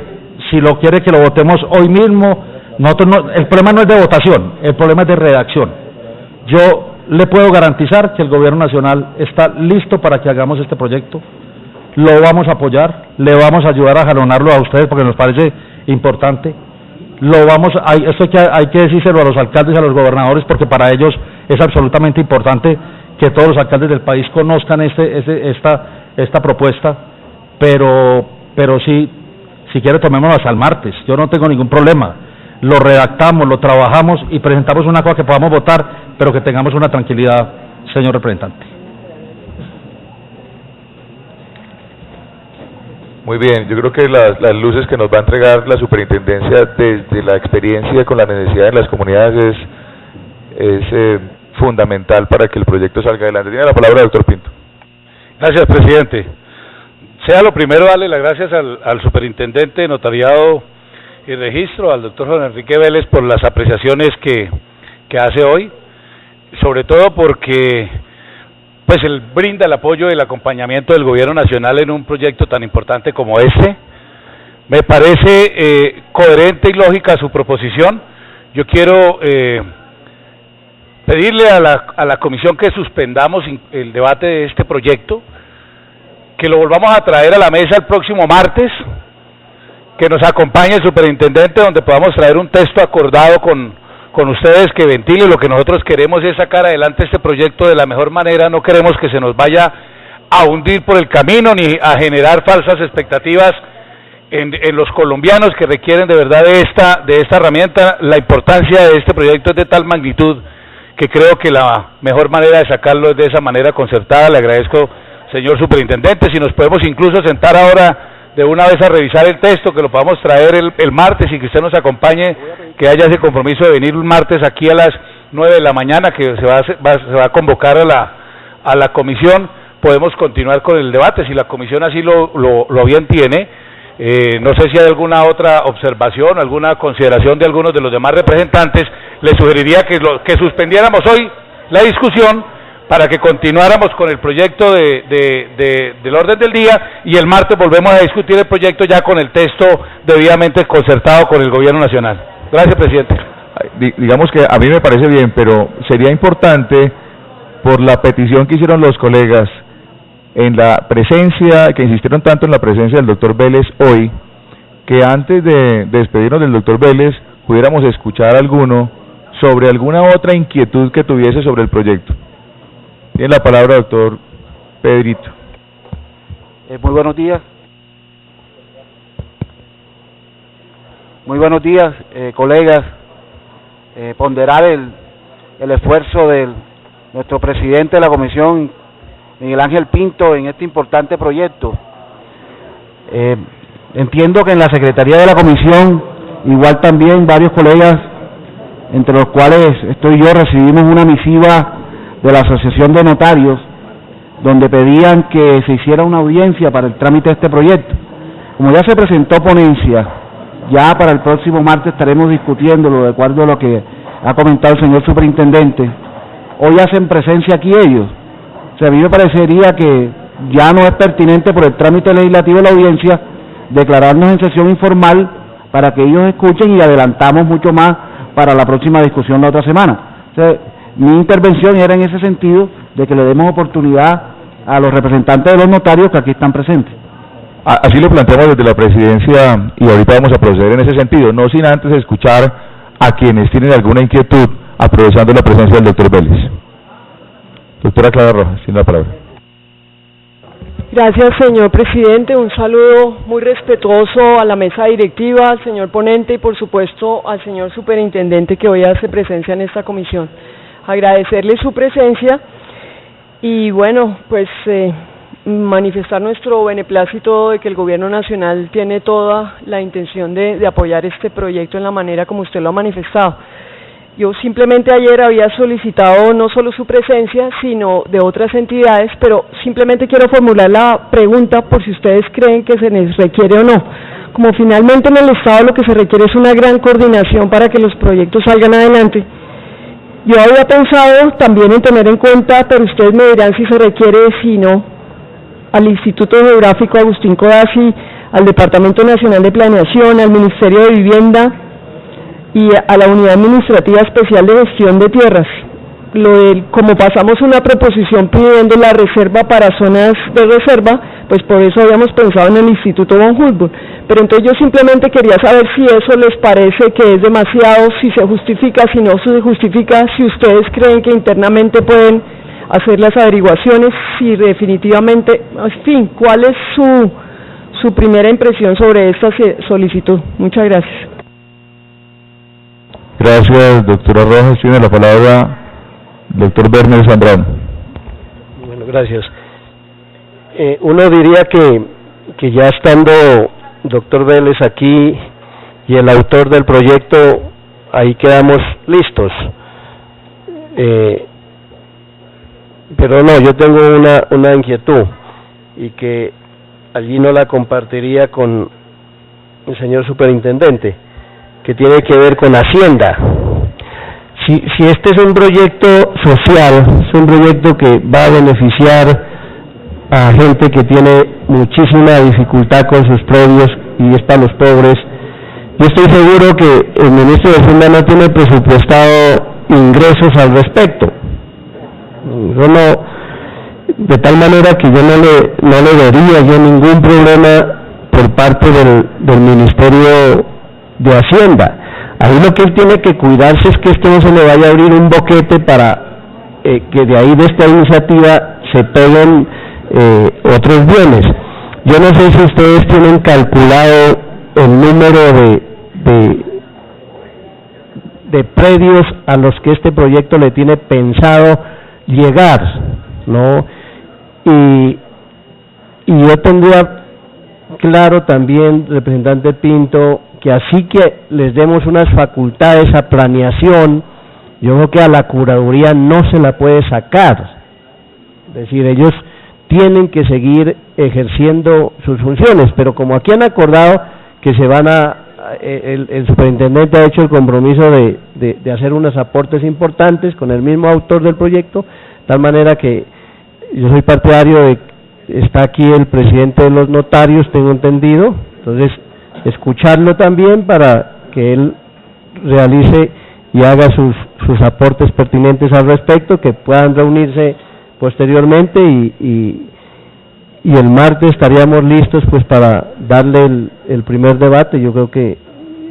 si lo quiere que lo votemos hoy mismo. El problema no es de votación, el problema es de redacción. Yo le puedo garantizar que el Gobierno Nacional está listo para que hagamos este proyecto, lo vamos a apoyar, le vamos a ayudar a jalonarlo a ustedes porque nos parece importante, esto hay que decírselo a los alcaldes y a los gobernadores, porque para ellos es absolutamente importante que todos los alcaldes del país conozcan esta propuesta, pero sí, si quiere tomémoslo hasta el martes, yo no tengo ningún problema, lo redactamos, lo trabajamos y presentamos una cosa que podamos votar, pero que tengamos una tranquilidad, señor representante. Muy bien, yo creo que las luces que nos va a entregar la superintendencia desde la experiencia con la necesidad de las comunidades es fundamental para que el proyecto salga adelante. Tiene la palabra el doctor Pinto. Gracias, presidente. Sea lo primero darle las gracias al superintendente de Notariado y Registro, al doctor Juan Enrique Vélez, por las apreciaciones que hace hoy, sobre todo porque pues él brinda el apoyo y el acompañamiento del Gobierno Nacional en un proyecto tan importante como este. Me parece coherente y lógica su proposición. Yo quiero pedirle a la comisión que suspendamos el debate de este proyecto, que lo volvamos a traer a la mesa el próximo martes, que nos acompañe el superintendente, donde podamos traer un texto acordado con ustedes que ventile. Lo que nosotros queremos es sacar adelante este proyecto de la mejor manera, no queremos que se nos vaya a hundir por el camino ni a generar falsas expectativas en los colombianos que requieren de verdad de esta herramienta. La importancia de este proyecto es de tal magnitud que creo que la mejor manera de sacarlo es de esa manera concertada. Le agradezco, señor superintendente, si nos podemos incluso sentar ahora de una vez a revisar el texto, que lo podamos traer el martes y que usted nos acompañe, que haya ese compromiso de venir un martes aquí a las 9 de la mañana, que se va a convocar a la comisión. Podemos continuar con el debate, si la comisión así lo bien tiene. No sé si hay alguna otra observación, alguna consideración de algunos de los demás representantes. Le sugeriría que suspendiéramos hoy la discusión para que continuáramos con el proyecto del orden del día, y el martes volvemos a discutir el proyecto ya con el texto debidamente concertado con el Gobierno Nacional. Gracias, presidente. Digamos que a mí me parece bien, pero sería importante, por la petición que hicieron los colegas, en la presencia, que insistieron tanto en la presencia del doctor Vélez hoy, que antes de despedirnos del doctor Vélez pudiéramos escuchar alguno sobre alguna otra inquietud que tuviese sobre el proyecto. Tiene la palabra, doctor Pedrito. Muy buenos días. Muy buenos días, colegas. ponderar el esfuerzo de nuestro presidente de la comisión, Miguel Ángel Pinto, en este importante proyecto. Entiendo que en la secretaría de la comisión, igual también varios colegas, entre los cuales estoy yo, recibimos una misiva de la Asociación de Notarios, donde pedían que se hiciera una audiencia para el trámite de este proyecto. Como ya se presentó ponencia, ya para el próximo martes estaremos discutiéndolo de acuerdo a lo que ha comentado el señor superintendente. Hoy hacen presencia aquí ellos. O sea, a mí me parecería que ya no es pertinente por el trámite legislativo de la audiencia declararnos en sesión informal para que ellos escuchen y adelantamos mucho más para la próxima discusión la otra semana. O sea, mi intervención era en ese sentido, de que le demos oportunidad a los representantes de los notarios que aquí están presentes. Así lo planteamos desde la presidencia y ahorita vamos a proceder en ese sentido, no sin antes escuchar a quienes tienen alguna inquietud, aprovechando la presencia del doctor Vélez. Doctora Clara Rojas, tiene la palabra. Gracias, señor presidente. Un saludo muy respetuoso a la mesa directiva, al señor ponente y, por supuesto, al señor superintendente que hoy hace presencia en esta comisión. Agradecerle su presencia y, bueno, pues manifestar nuestro beneplácito de que el Gobierno Nacional tiene toda la intención de apoyar este proyecto en la manera como usted lo ha manifestado. Yo simplemente ayer había solicitado no solo su presencia, sino de otras entidades, pero simplemente quiero formular la pregunta por si ustedes creen que se les requiere o no. Como finalmente en el Estado lo que se requiere es una gran coordinación para que los proyectos salgan adelante, yo había pensado también en tener en cuenta, pero ustedes me dirán si se requiere, si no, al Instituto Geográfico Agustín Codazzi, al Departamento Nacional de Planeación, al Ministerio de Vivienda y a la Unidad Administrativa Especial de Gestión de Tierras. Como pasamos una proposición pidiendo la reserva para zonas de reserva, pues por eso habíamos pensado en el Instituto von Humboldt. Pero entonces yo simplemente quería saber si eso les parece que es demasiado, si se justifica, si no se justifica, si ustedes creen que internamente pueden hacer las averiguaciones, si definitivamente, en fin, ¿cuál es su primera impresión sobre esta solicitud? Muchas gracias. Gracias, doctora Rojas. Tiene la palabra doctor Werner Zambrano. Bueno, gracias. Uno diría que ya estando doctor Vélez aquí y el autor del proyecto, ahí quedamos listos. Pero no, yo tengo una inquietud y que allí no la compartiría con el señor superintendente, que tiene que ver con Hacienda. Si este es un proyecto social, es un proyecto que va a beneficiar a gente que tiene muchísima dificultad con sus predios y es para los pobres, yo estoy seguro que el ministro de Hacienda no tiene presupuestado ingresos al respecto. De tal manera que yo no le vería yo ningún problema por parte del Ministerio de Hacienda. Ahí lo que él tiene que cuidarse es que esto no se le vaya a abrir un boquete para que de ahí de esta iniciativa se peguen otros bienes. Yo no sé si ustedes tienen calculado el número de predios a los que este proyecto le tiene pensado llegar, ¿no? Y yo tendría claro también, representante Pinto, que así que les demos unas facultades a planeación, yo creo que a la curaduría no se la puede sacar. Es decir, ellos tienen que seguir ejerciendo sus funciones, pero como aquí han acordado que se van el superintendente ha hecho el compromiso de hacer unos aportes importantes con el mismo autor del proyecto, de tal manera que yo soy partidario de, está aquí el presidente de los notarios, tengo entendido, entonces escucharlo también para que él realice y haga sus aportes pertinentes al respecto, que puedan reunirse posteriormente y el martes estaríamos listos pues para darle el primer debate. Yo creo que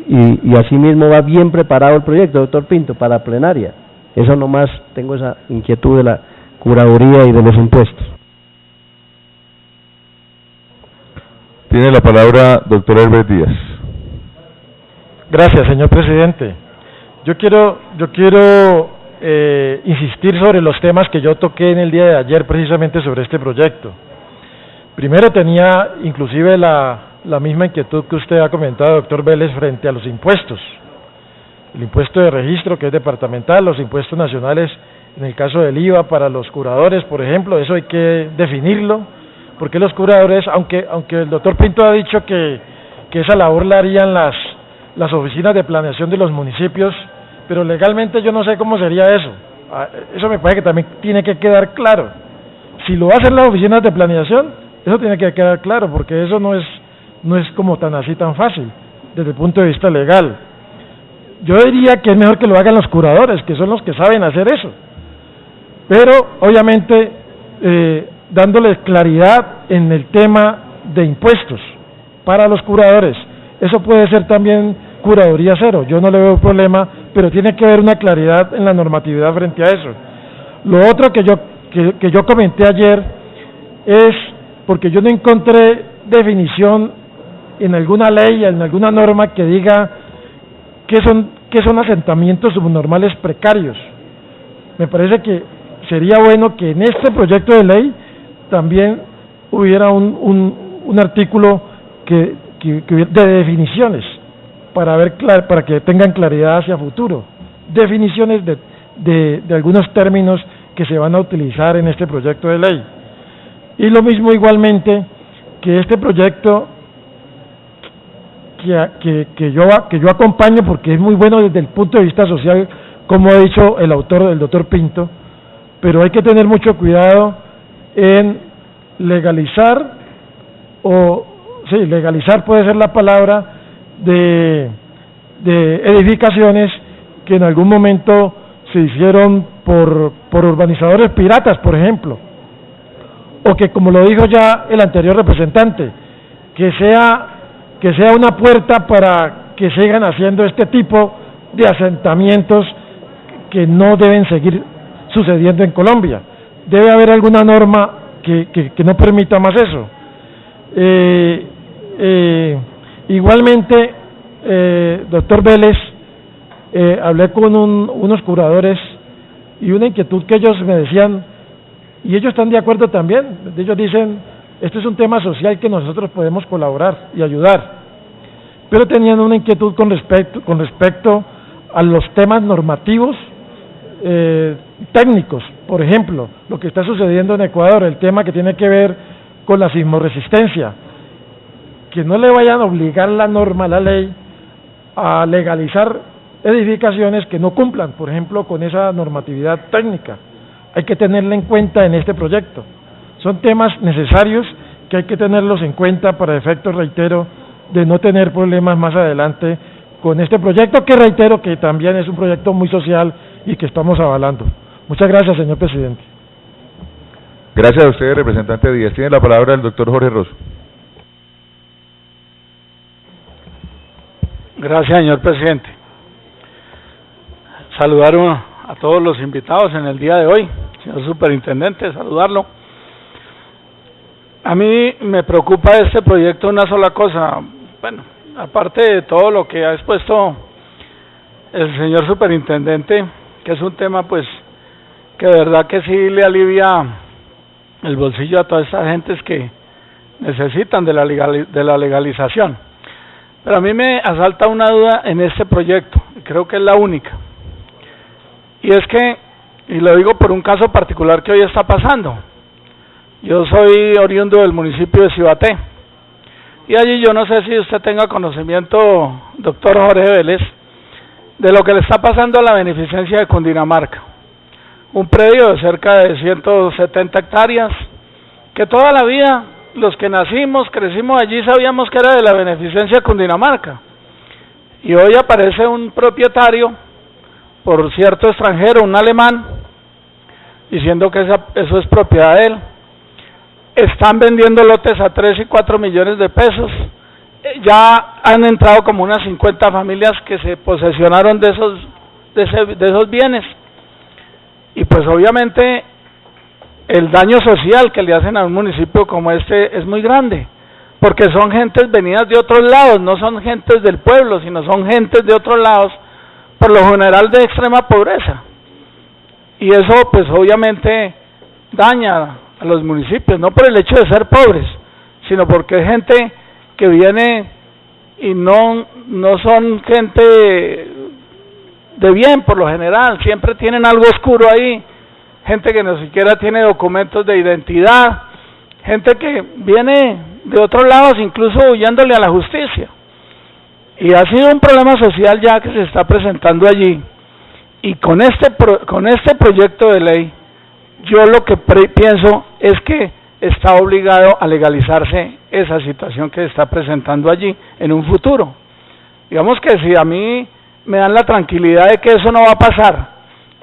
y así mismo va bien preparado el proyecto, doctor Pinto, para plenaria. Eso nomás tengo esa inquietud de la curaduría y de los impuestos. Tiene la palabra doctor Herbert Díaz. Gracias, señor presidente. Yo quiero insistir sobre los temas que yo toqué en el día de ayer precisamente sobre este proyecto. Primero tenía inclusive la misma inquietud que usted ha comentado, doctor Vélez, frente a los impuestos. El impuesto de registro, que es departamental, los impuestos nacionales, en el caso del IVA para los curadores, por ejemplo, eso hay que definirlo, porque los curadores, aunque el doctor Pinto ha dicho que esa labor la harían las oficinas de planeación de los municipios, pero legalmente yo no sé cómo sería eso. Eso me parece que también tiene que quedar claro. Si lo hacen las oficinas de planeación, eso tiene que quedar claro, porque eso no es como tan fácil, desde el punto de vista legal. Yo diría que es mejor que lo hagan los curadores, que son los que saben hacer eso. Pero, obviamente, dándoles claridad en el tema de impuestos para los curadores. Eso puede ser también curaduría cero, yo no le veo problema, pero tiene que haber una claridad en la normatividad frente a eso. Lo otro que yo comenté ayer es, porque yo no encontré definición en alguna ley, en alguna norma que diga qué son asentamientos subnormales precarios. Me parece que sería bueno que en este proyecto de ley también hubiera un artículo de definiciones para que tengan claridad hacia futuro, definiciones de algunos términos que se van a utilizar en este proyecto de ley. Y lo mismo igualmente que este proyecto que yo acompaño, porque es muy bueno desde el punto de vista social, como ha dicho el autor, el doctor Pinto, pero hay que tener mucho cuidado en legalizar, legalizar puede ser la palabra, de edificaciones que en algún momento se hicieron por urbanizadores piratas, por ejemplo, o que, como lo dijo ya el anterior representante, que sea una puerta para que sigan haciendo este tipo de asentamientos que no deben seguir sucediendo en Colombia. Debe haber alguna norma que no permita más eso. Igualmente, doctor Vélez, hablé con unos curadores y una inquietud que ellos me decían, y ellos están de acuerdo también. Ellos dicen, este es un tema social que nosotros podemos colaborar y ayudar, pero tenían una inquietud con respecto a los temas normativos técnicos. Por ejemplo, lo que está sucediendo en Ecuador, el tema que tiene que ver con la sismoresistencia, que no le vayan a obligar la norma, la ley, a legalizar edificaciones que no cumplan, por ejemplo, con esa normatividad técnica. Hay que tenerla en cuenta en este proyecto. Son temas necesarios que hay que tenerlos en cuenta para efectos, reitero, de no tener problemas más adelante con este proyecto, que reitero que también es un proyecto muy social y que estamos avalando. Muchas gracias, señor presidente. Gracias a usted, representante Díaz. Tiene la palabra el doctor Jorge Rosso. Gracias, señor presidente. Saludar a todos los invitados en el día de hoy. Señor superintendente, saludarlo. A mí me preocupa este proyecto una sola cosa. Bueno, aparte de todo lo que ha expuesto el señor superintendente, que es un tema pues que de verdad que sí le alivia el bolsillo a todas estas gentes que necesitan de la legalización. Pero a mí me asalta una duda en este proyecto, y creo que es la única. Y es que, y lo digo por un caso particular que hoy está pasando. Yo soy oriundo del municipio de Cibaté, y allí yo no sé si usted tenga conocimiento, doctor Jorge Vélez, de lo que le está pasando a la beneficencia de Cundinamarca. Un predio de cerca de 170 hectáreas, que toda la vida los que nacimos, crecimos allí, sabíamos que era de la beneficencia de Cundinamarca. Y hoy aparece un propietario, por cierto extranjero, un alemán, diciendo que eso es propiedad de él. Están vendiendo lotes a 3 y 4 millones de pesos. Ya han entrado como unas 50 familias que se posesionaron de esos bienes. Y pues obviamente el daño social que le hacen a un municipio como este es muy grande, porque son gentes venidas de otros lados, no son gentes del pueblo, sino son gentes de otros lados, por lo general de extrema pobreza. Y eso pues obviamente daña a los municipios, no por el hecho de ser pobres, sino porque es gente que viene y no son gente de bien por lo general, siempre tienen algo oscuro ahí, gente que no siquiera tiene documentos de identidad, gente que viene de otros lados incluso huyéndole a la justicia. Y ha sido un problema social ya que se está presentando allí. Y con este proyecto de ley, yo lo que pienso es que está obligado a legalizarse esa situación que se está presentando allí en un futuro. Digamos que si a mí me dan la tranquilidad de que eso no va a pasar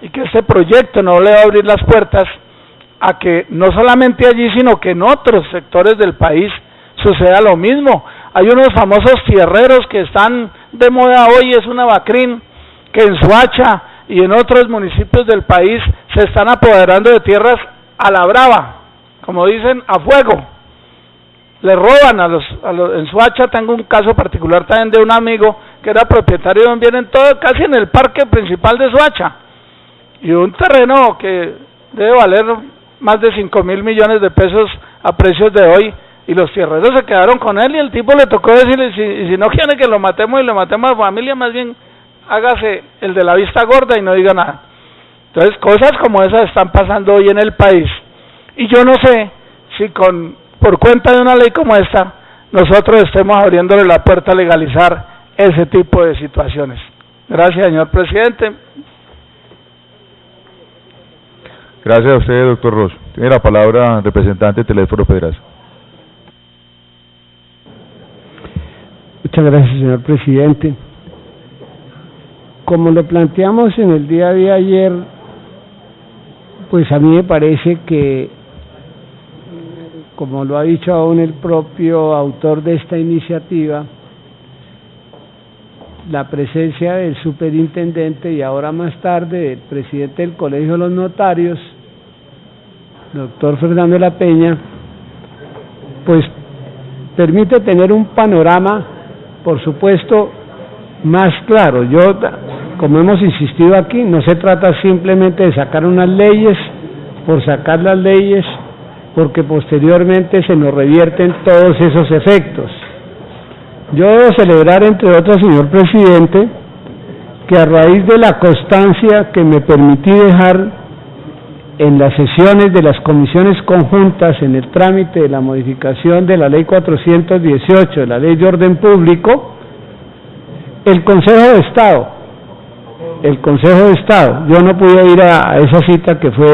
y que este proyecto no le va a abrir las puertas a que no solamente allí, sino que en otros sectores del país suceda lo mismo. Hay unos famosos tierreros que están de moda hoy, es una Bacrín, que en Soacha y en otros municipios del país se están apoderando de tierras a la brava, como dicen, a fuego. Le roban en Soacha. Tengo un caso particular también de un amigo que era propietario de un bien casi en el parque principal de Soacha, y un terreno que debe valer más de 5.000 millones de pesos a precios de hoy, y los tierreros se quedaron con él, y el tipo le tocó decirle, si no quiere que lo matemos y le matemos a la familia, más bien hágase el de la vista gorda y no diga nada. Entonces cosas como esas están pasando hoy en el país, y yo no sé si por cuenta de una ley como esta nosotros estemos abriéndole la puerta a legalizar ese tipo de situaciones. Gracias, señor presidente. Gracias a usted, doctor Rosso. Tiene la palabra el representante de Telésforo Pedraza. Muchas gracias, señor presidente. Como lo planteamos en el día de ayer, pues a mí me parece que, como lo ha dicho aún el propio autor de esta iniciativa, la presencia del superintendente y ahora más tarde del presidente del Colegio de los Notarios, doctor Fernando de la Peña, pues permite tener un panorama, por supuesto, más claro. Como hemos insistido aquí, no se trata simplemente de sacar unas leyes por sacar las leyes, porque posteriormente se nos revierten todos esos efectos. Yo debo celebrar, entre otras, señor presidente, que a raíz de la constancia que me permití dejar en las sesiones de las comisiones conjuntas en el trámite de la modificación de la Ley 418, de la Ley de Orden Público, el Consejo de Estado, yo no pude ir a esa cita que fue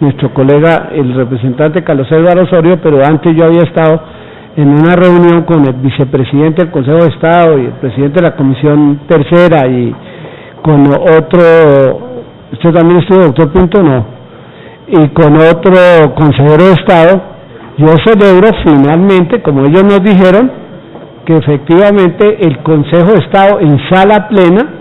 nuestro colega, el representante Carlos Eduardo Osorio, pero antes yo había estado en una reunión con el vicepresidente del Consejo de Estado y el presidente de la Comisión Tercera y con otro, usted también estuvo, doctor Pinto, no, y con otro consejero de Estado. Yo celebro finalmente, como ellos nos dijeron, que efectivamente el Consejo de Estado en sala plena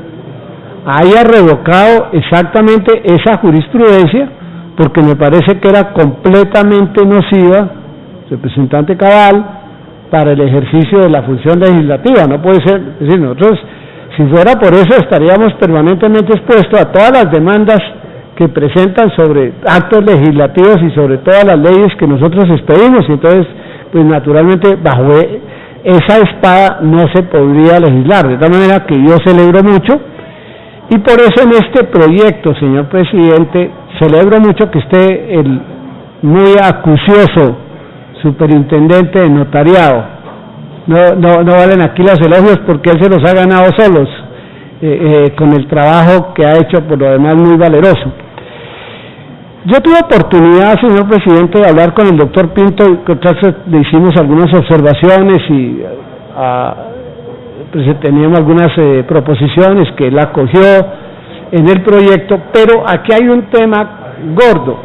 haya revocado exactamente esa jurisprudencia, porque me parece que era completamente nociva, representante Cabal, para el ejercicio de la función legislativa. No puede ser, es decir, nosotros, si fuera por eso, estaríamos permanentemente expuestos a todas las demandas que presentan sobre actos legislativos y sobre todas las leyes que nosotros expedimos, y entonces, pues naturalmente, bajo esa espada no se podría legislar, de tal manera que yo celebro mucho, y por eso en este proyecto, señor presidente, celebro mucho que esté el muy acucioso superintendente de notariado. No valen aquí los elogios porque él se los ha ganado solos, con el trabajo que ha hecho, por lo demás muy valeroso. Yo tuve oportunidad, señor presidente, de hablar con el doctor Pinto, que le hicimos algunas observaciones y teníamos algunas proposiciones que él acogió en el proyecto, pero aquí hay un tema gordo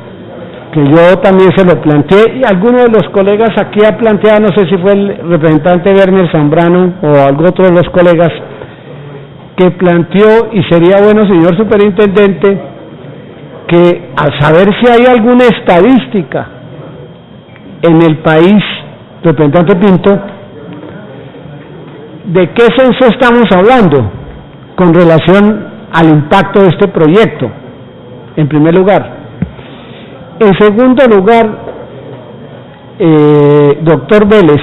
que yo también se lo planteé, y alguno de los colegas aquí ha planteado, no sé si fue el representante Werner Zambrano o algún otro de los colegas, que planteó, y sería bueno, señor superintendente, que al saber si hay alguna estadística en el país, representante Pinto, ¿de qué censo estamos hablando con relación al impacto de este proyecto, en primer lugar. En segundo lugar, doctor Vélez,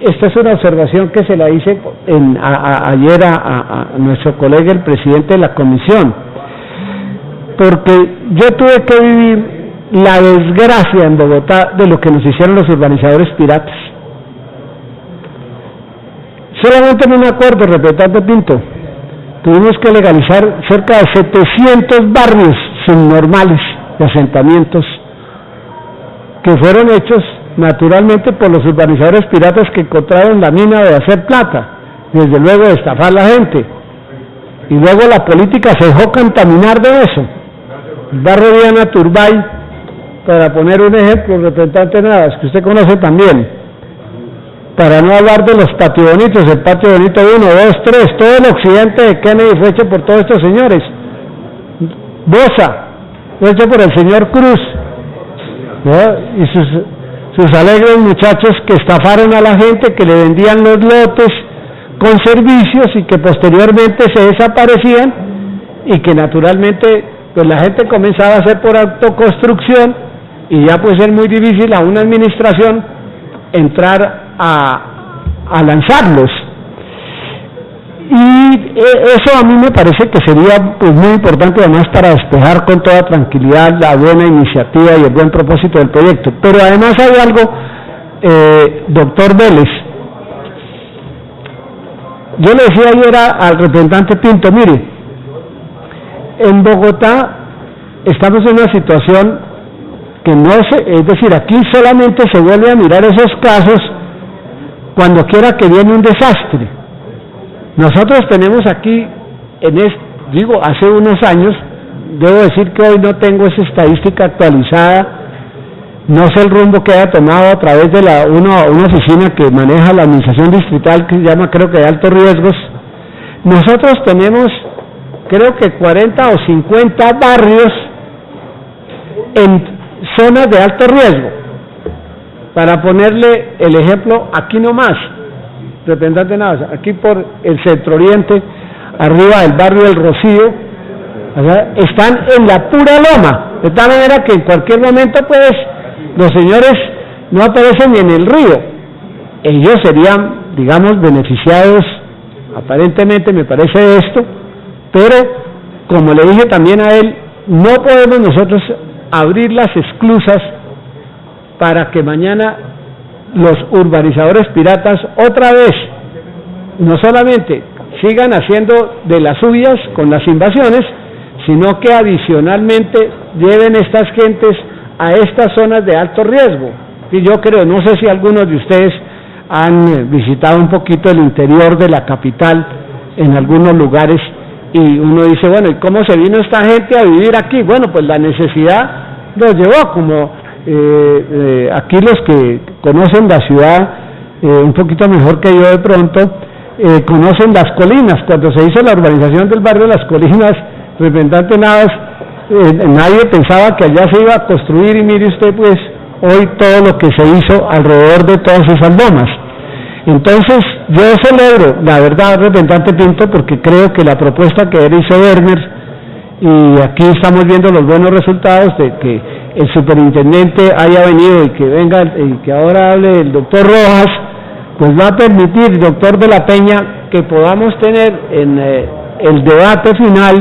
esta es una observación que se la hice ayer a nuestro colega, el presidente de la comisión, porque yo tuve que vivir la desgracia en Bogotá de lo que nos hicieron los urbanizadores piratas. Solamente en un acuerdo, representante Pinto, tuvimos que legalizar cerca de 700 barrios subnormales de asentamientos que fueron hechos naturalmente por los urbanizadores piratas que encontraron la mina de hacer plata, desde luego de estafar a la gente, y luego la política se dejó contaminar de eso. El barrio Diana Turbay, para poner un ejemplo, representante Navas, que usted conoce también, para no hablar de los patios bonitos, el patio bonito 1, 2, 3, todo el occidente de Kennedy fue hecho por todos estos señores. Bosa fue hecho por el señor Cruz, ¿no? Y sus alegres muchachos que estafaron a la gente, que le vendían los lotes con servicios y que posteriormente se desaparecían, y que naturalmente pues la gente comenzaba a hacer por autoconstrucción, y ya puede ser muy difícil a una administración entrar a lanzarlos. Y eso a mí me parece que sería pues muy importante, además, para despejar con toda tranquilidad la buena iniciativa y el buen propósito del proyecto. Pero además hay algo, doctor Vélez, yo le decía ayer al representante Pinto, mire, en Bogotá estamos en una situación que no es decir, aquí solamente se vuelve a mirar esos casos cuando quiera que viene un desastre. Nosotros tenemos aquí, hace unos años, debo decir que hoy no tengo esa estadística actualizada, no sé el rumbo que haya tomado a través de una oficina que maneja la administración distrital, que se llama, creo que de altos riesgos. Nosotros tenemos, creo que 40 o 50 barrios en zonas de alto riesgo. Para ponerle el ejemplo, aquí nomás, representante Navas, aquí por el centro oriente, arriba del barrio del Rocío, están en la pura loma, de tal manera que en cualquier momento pues los señores no aparecen ni en el río. Ellos serían, digamos, beneficiados aparentemente, me parece, de esto, pero como le dije también a él, no podemos nosotros abrir las esclusas para que mañana los urbanizadores piratas otra vez no solamente sigan haciendo de las suyas con las invasiones, sino que adicionalmente lleven estas gentes a estas zonas de alto riesgo. Y yo creo, no sé si algunos de ustedes han visitado un poquito el interior de la capital en algunos lugares, y uno dice, bueno, ¿y cómo se vino esta gente a vivir aquí? Bueno, pues la necesidad los llevó, como aquí los que conocen la ciudad un poquito mejor que yo de pronto, conocen las colinas. Cuando se hizo la urbanización del barrio Las Colinas, representante Navas, nadie pensaba que allá se iba a construir, y mire usted pues hoy todo lo que se hizo alrededor de todas esas lomas. Entonces yo celebro, la verdad, representante Pinto, porque creo que la propuesta que hizo Werner, y aquí estamos viendo los buenos resultados de que el superintendente haya venido y que venga y que ahora hable el doctor Rojas, pues va a permitir, doctor de la Peña, que podamos tener en el debate final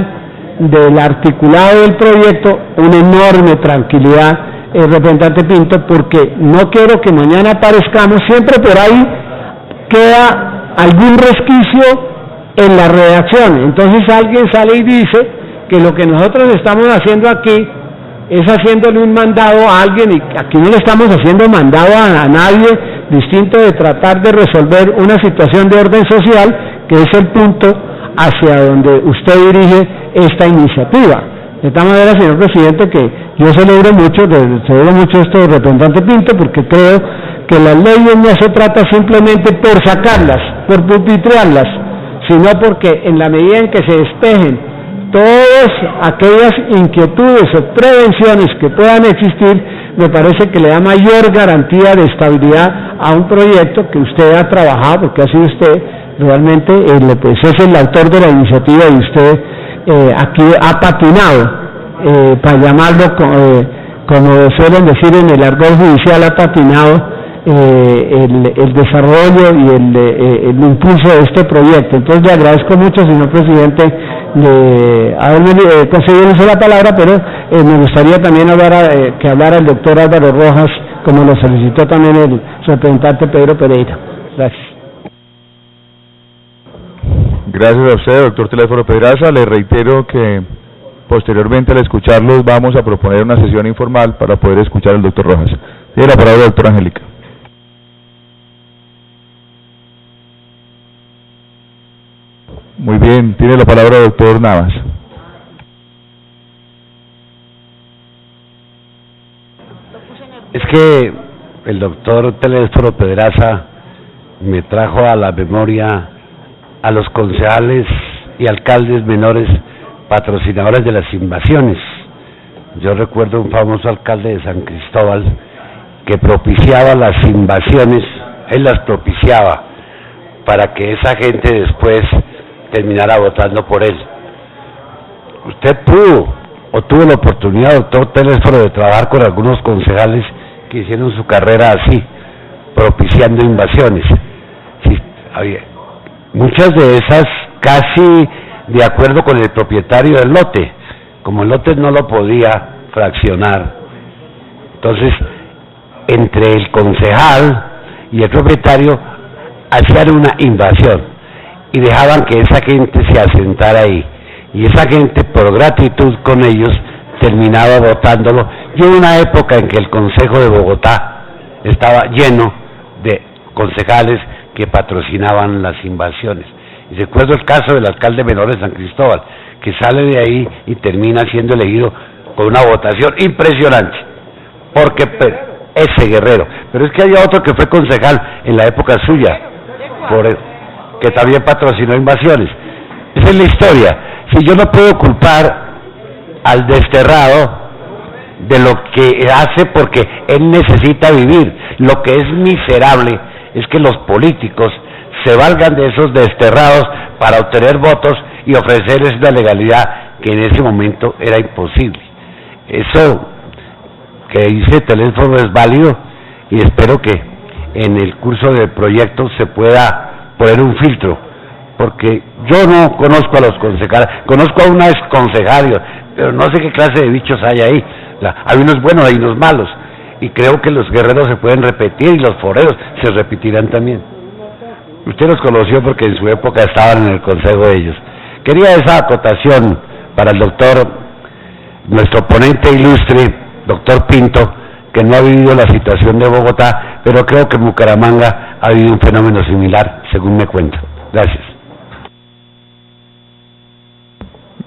del articulado del proyecto una enorme tranquilidad, representante Pinto, porque no quiero que mañana aparezcamos, siempre por ahí queda algún resquicio en la redacción, entonces alguien sale y dice que lo que nosotros estamos haciendo aquí es haciéndole un mandado a alguien, y aquí no le estamos haciendo mandado a nadie, distinto de tratar de resolver una situación de orden social, que es el punto hacia donde usted dirige esta iniciativa. De tal manera, señor presidente, que yo celebro mucho esto del representante Pinto, porque creo que las leyes no se trata simplemente por sacarlas, por pupitrearlas, sino porque en la medida en que se despejen todas aquellas inquietudes o prevenciones que puedan existir, me parece que le da mayor garantía de estabilidad a un proyecto que usted ha trabajado, porque ha sido usted realmente, pues es el autor de la iniciativa, y usted aquí ha patinado, para llamarlo como suelen decir en el argot judicial, ha patinado el desarrollo y el impulso de este proyecto. Entonces le agradezco mucho, señor presidente, de haberme conseguido usar la palabra, pero me gustaría también que hablara el doctor Álvaro Rojas, como lo solicitó también el representante Pedro Pereira. Gracias. Gracias a usted, doctor Telésforo Pedraza. Le reitero que posteriormente, al escucharlos, vamos a proponer una sesión informal para poder escuchar al doctor Rojas. Tiene la palabra, doctora Angélica. Muy bien, tiene la palabra el doctor Navas. Es que el doctor Telésforo Pedraza me trajo a la memoria a los concejales y alcaldes menores patrocinadores de las invasiones. Yo recuerdo un famoso alcalde de San Cristóbal que propiciaba las invasiones, él las propiciaba para que esa gente después terminara votando por él. Usted tuvo la oportunidad, doctor Telésforo, de trabajar con algunos concejales que hicieron su carrera así, propiciando invasiones. Sí, muchas de esas casi de acuerdo con el propietario del lote, como el lote no lo podía fraccionar. Entonces, entre el concejal y el propietario hacían una invasión y dejaban que esa gente se asentara ahí, y esa gente, por gratitud con ellos, terminaba votándolo. Y hubo una época en que el Consejo de Bogotá estaba lleno de concejales que patrocinaban las invasiones. Y recuerdo el caso del alcalde menor de San Cristóbal, que sale de ahí y termina siendo elegido con una votación impresionante, porque ese Guerrero. Pero es que había otro que fue concejal en la época suya, que también patrocinó invasiones. Esa es la historia. Si yo no puedo culpar al desterrado de lo que hace porque él necesita vivir, lo que es miserable es que los políticos se valgan de esos desterrados para obtener votos y ofrecerles una legalidad que en ese momento era imposible. Eso que dice Telésforo es válido, y espero que en el curso del proyecto se pueda poner un filtro, porque yo no conozco a los concejales, conozco a una exconcejario, pero no sé qué clase de bichos hay ahí. Hay unos buenos, hay unos malos, y creo que los guerreros se pueden repetir y los foreros se repetirán también. Usted los conoció porque en su época estaban en el consejo de ellos. Quería esa acotación para el doctor, nuestro ponente ilustre, doctor Pinto, que no ha vivido la situación de Bogotá, pero creo que en Bucaramanga ha habido un fenómeno similar, según me cuenta. Gracias.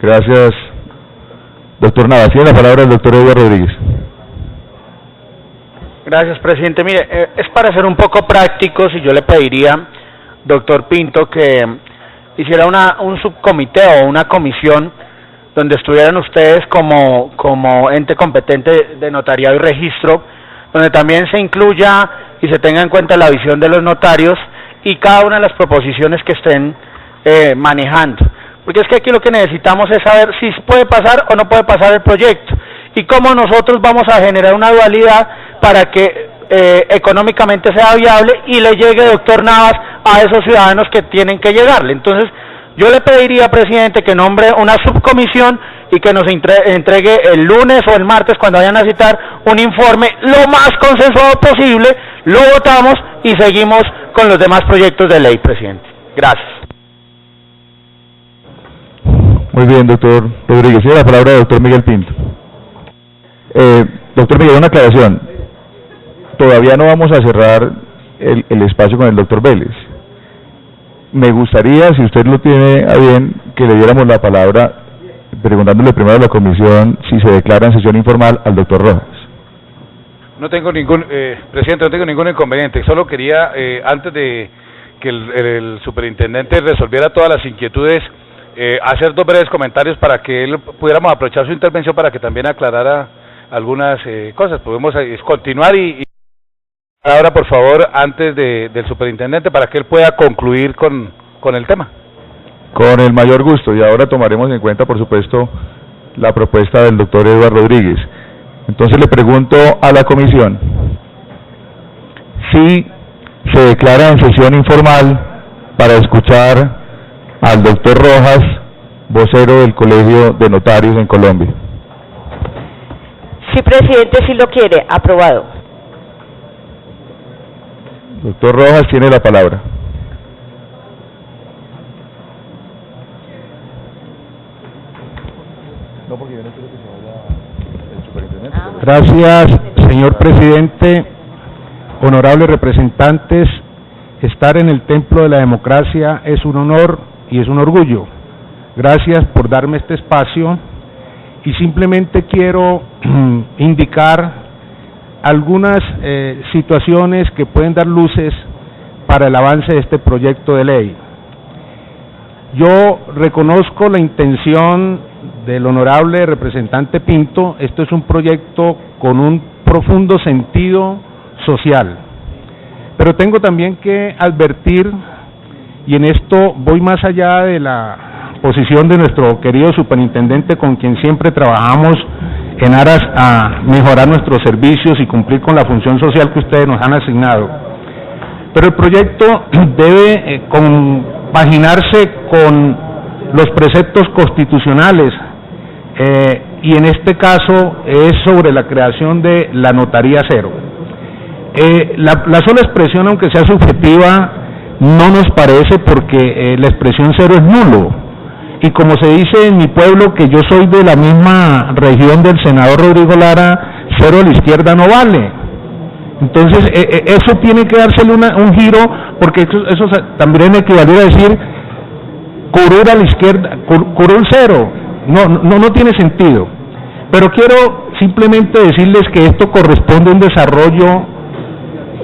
Gracias, doctor Navas. Tiene la palabra el doctor Eduardo Rodríguez. Gracias, presidente. Mire, es para ser un poco prácticos, y yo le pediría, doctor Pinto, que hiciera un subcomité o una comisión donde estuvieran ustedes como ente competente de notariado y registro, donde también se incluya y se tenga en cuenta la visión de los notarios y cada una de las proposiciones que estén manejando. Porque es que aquí lo que necesitamos es saber si puede pasar o no puede pasar el proyecto, y cómo nosotros vamos a generar una dualidad para que económicamente sea viable y le llegue, doctor Navas, a esos ciudadanos que tienen que llegarle. Entonces, yo le pediría, presidente, que nombre una subcomisión y que nos entregue el lunes o el martes, cuando vayan a citar, un informe lo más consensuado posible, lo votamos y seguimos con los demás proyectos de ley, presidente. Gracias. Muy bien, doctor Rodríguez. Tiene la palabra el doctor Miguel Pinto. Doctor Miguel, una aclaración. Todavía no vamos a cerrar el espacio con el doctor Vélez. Me gustaría, si usted lo tiene a bien, que le diéramos la palabra preguntándole primero a la comisión si se declara en sesión informal al doctor Rojas. No tengo presidente, no tengo ningún inconveniente. Solo quería, antes de que el superintendente resolviera todas las inquietudes, hacer dos breves comentarios para que él pudiéramos aprovechar su intervención para que también aclarara algunas cosas. Podemos continuar y ahora, por favor, antes del superintendente, para que él pueda concluir con el tema. Con el mayor gusto, y ahora tomaremos en cuenta, por supuesto, la propuesta del doctor Eduardo Rodríguez. Entonces le pregunto a la comisión si se declara en sesión informal para escuchar al doctor Rojas, vocero del Colegio de Notarios en Colombia. Sí, presidente, si lo quiere. Aprobado. Doctor Rojas tiene la palabra. Gracias, señor presidente, honorables representantes. Estar en el templo de la democracia es un honor y es un orgullo. Gracias por darme este espacio y simplemente quiero indicar algunas situaciones que pueden dar luces para el avance de este proyecto de ley. Yo reconozco la intención del honorable representante Pinto. Esto es un proyecto con un profundo sentido social, pero tengo también que advertir, y en esto voy más allá de la posición de nuestro querido superintendente, con quien siempre trabajamos en aras a mejorar nuestros servicios y cumplir con la función social que ustedes nos han asignado. Pero el proyecto debe compaginarse con los preceptos constitucionales, y en este caso es sobre la creación de la notaría cero. La sola expresión, aunque sea subjetiva, no nos parece, porque la expresión cero es nulo, y como se dice en mi pueblo, que yo soy de la misma región del senador Rodrigo Lara, cero a la izquierda no vale. Entonces eso tiene que dársele un giro, porque eso también equivaldría a decir curul a la izquierda, curul cero. No tiene sentido. Pero quiero simplemente decirles que esto corresponde a un desarrollo,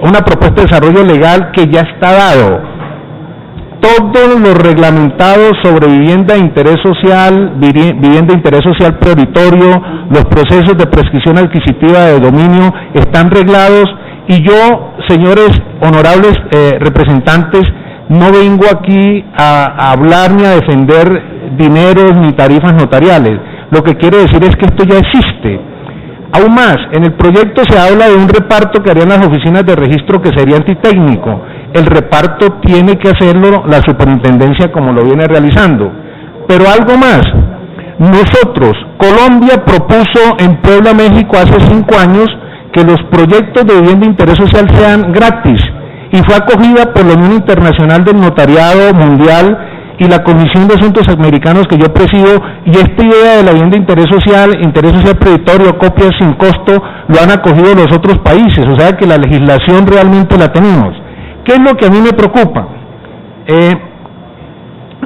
una propuesta de desarrollo legal que ya está dado. Todos los reglamentados sobre vivienda de interés social, vivienda de interés social prioritario, los procesos de prescripción adquisitiva de dominio están reglados, y yo, señores honorables representantes, no vengo aquí a hablar ni a defender dineros ni tarifas notariales. Lo que quiero decir es que esto ya existe. Aún más, en el proyecto se habla de un reparto que harían las oficinas de registro, que sería antitécnico. El reparto tiene que hacerlo la superintendencia, como lo viene realizando. Pero algo más, nosotros, Colombia propuso en Puebla, México, hace 5 años, que los proyectos de vivienda de interés social sean gratis, y fue acogida por la Unión Internacional del Notariado Mundial y la Comisión de Asuntos Americanos, que yo presido, y esta idea de la vivienda de interés social prioritario, copias sin costo, lo han acogido los otros países, o sea que la legislación realmente la tenemos. ¿Qué es lo que a mí me preocupa?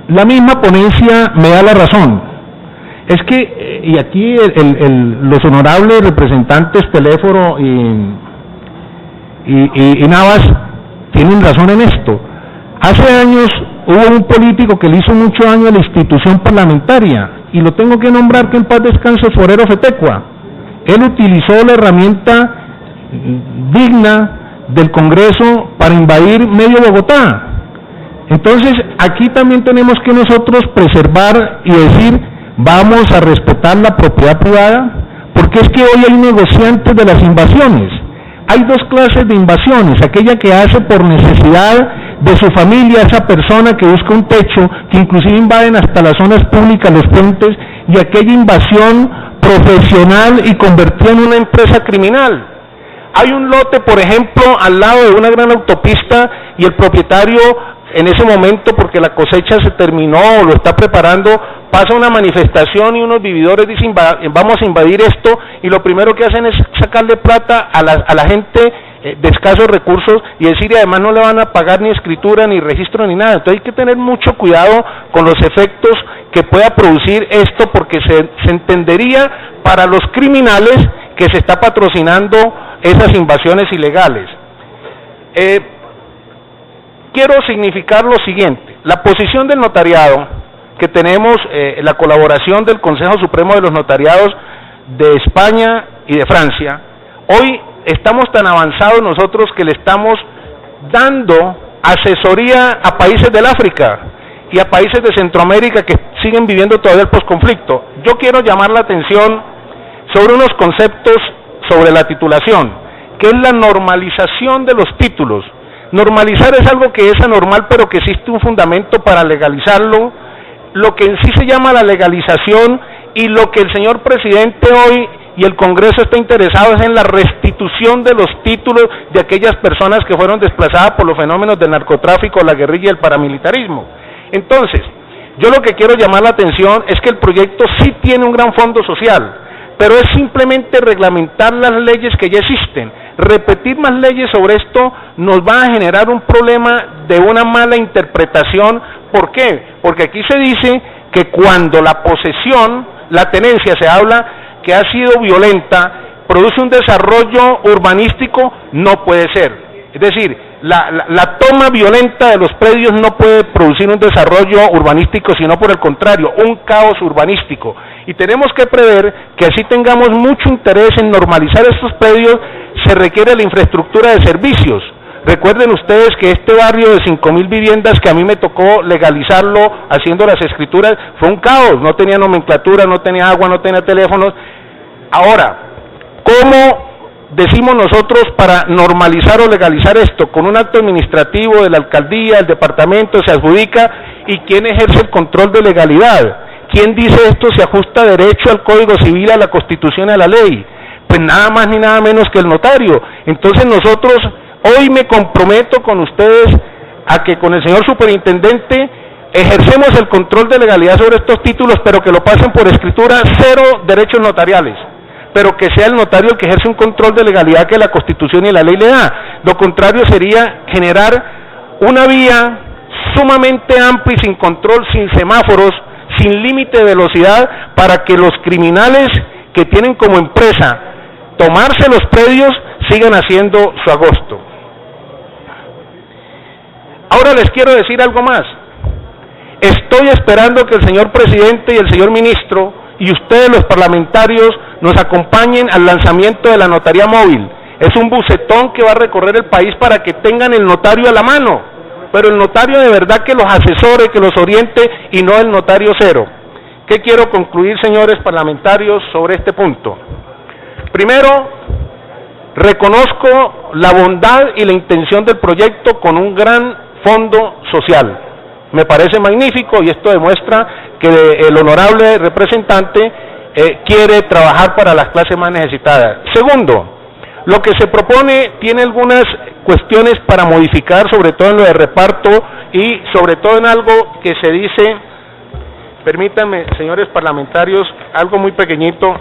La misma ponencia me da la razón. Es que, y aquí los honorables representantes Teléforo y Navas tienen razón en esto. Hace años hubo un político que le hizo mucho daño a la institución parlamentaria, y lo tengo que nombrar, que en paz descanse, Forero Fetecua. Él utilizó la herramienta digna del Congreso para invadir medio Bogotá. Entonces, aquí también tenemos que nosotros preservar y decir, vamos a respetar la propiedad privada, porque es que hoy hay negociantes de las invasiones. Hay dos clases de invasiones: aquella que hace por necesidad de su familia, esa persona que busca un techo, que inclusive invaden hasta las zonas públicas, los puentes, y aquella invasión profesional y convertida en una empresa criminal. Hay un lote, por ejemplo, al lado de una gran autopista, y el propietario en ese momento, porque la cosecha se terminó o lo está preparando, pasa una manifestación y unos vividores dicen, vamos a invadir esto, y lo primero que hacen es sacarle plata a la gente de escasos recursos, y decir, y además no le van a pagar ni escritura, ni registro, ni nada. Entonces hay que tener mucho cuidado con los efectos que pueda producir esto, porque se entendería para los criminales que se está patrocinando esas invasiones ilegales. Quiero significar lo siguiente: la posición del notariado, que tenemos la colaboración del Consejo Supremo de los Notariados de España y de Francia. Hoy estamos tan avanzados nosotros que le estamos dando asesoría a países del África, y a países de Centroamérica que siguen viviendo todavía el posconflicto. Yo quiero llamar la atención sobre unos conceptos sobre la titulación, que es la normalización de los títulos. Normalizar es algo que es anormal, pero que existe un fundamento para legalizarlo. Lo que en sí se llama la legalización y lo que el señor presidente hoy y el Congreso está interesado es en la restitución de los títulos de aquellas personas que fueron desplazadas por los fenómenos del narcotráfico, la guerrilla y el paramilitarismo. Entonces, yo lo que quiero llamar la atención es que el proyecto sí tiene un gran fondo social, pero es simplemente reglamentar las leyes que ya existen. Repetir más leyes sobre esto nos va a generar un problema de una mala interpretación. ¿Por qué? Porque aquí se dice que cuando la posesión, la tenencia, se habla que ha sido violenta, produce un desarrollo urbanístico, no puede ser. Es decir, la toma violenta de los predios no puede producir un desarrollo urbanístico, sino por el contrario, un caos urbanístico. Y tenemos que prever que así tengamos mucho interés en normalizar estos predios, se requiere la infraestructura de servicios. Recuerden ustedes que este barrio de 5.000 viviendas que a mí me tocó legalizarlo haciendo las escrituras, fue un caos, no tenía nomenclatura, no tenía agua, no tenía teléfonos. Ahora, ¿cómo decimos nosotros para normalizar o legalizar esto? Con un acto administrativo de la alcaldía, el departamento, se adjudica, y ¿quién ejerce el control de legalidad? ¿Quién dice esto se ajusta derecho al Código Civil, a la Constitución y a la ley? Pues nada más ni nada menos que el notario. Entonces nosotros hoy me comprometo con ustedes a que con el señor superintendente ejercemos el control de legalidad sobre estos títulos, pero que lo pasen por escritura, 0 derechos notariales, pero que sea el notario el que ejerce un control de legalidad que la Constitución y la ley le da. Lo contrario sería generar una vía sumamente amplia y sin control, sin semáforos, sin límite de velocidad, para que los criminales que tienen como empresa tomarse los predios sigan haciendo su agosto. Ahora les quiero decir algo más. Estoy esperando que el señor presidente y el señor ministro y ustedes los parlamentarios nos acompañen al lanzamiento de la notaría móvil. Es un bucetón que va a recorrer el país para que tengan el notario a la mano, pero el notario de verdad que los asesore, que los oriente, y no el notario cero. ¿Qué quiero concluir, señores parlamentarios, sobre este punto? Primero, reconozco la bondad y la intención del proyecto con un gran fondo social. Me parece magnífico, y esto demuestra que el honorable representante quiere trabajar para las clases más necesitadas. Segundo, lo que se propone tiene algunas cuestiones para modificar, sobre todo en lo de reparto y sobre todo en algo que se dice, permítanme, señores parlamentarios, algo muy pequeñito.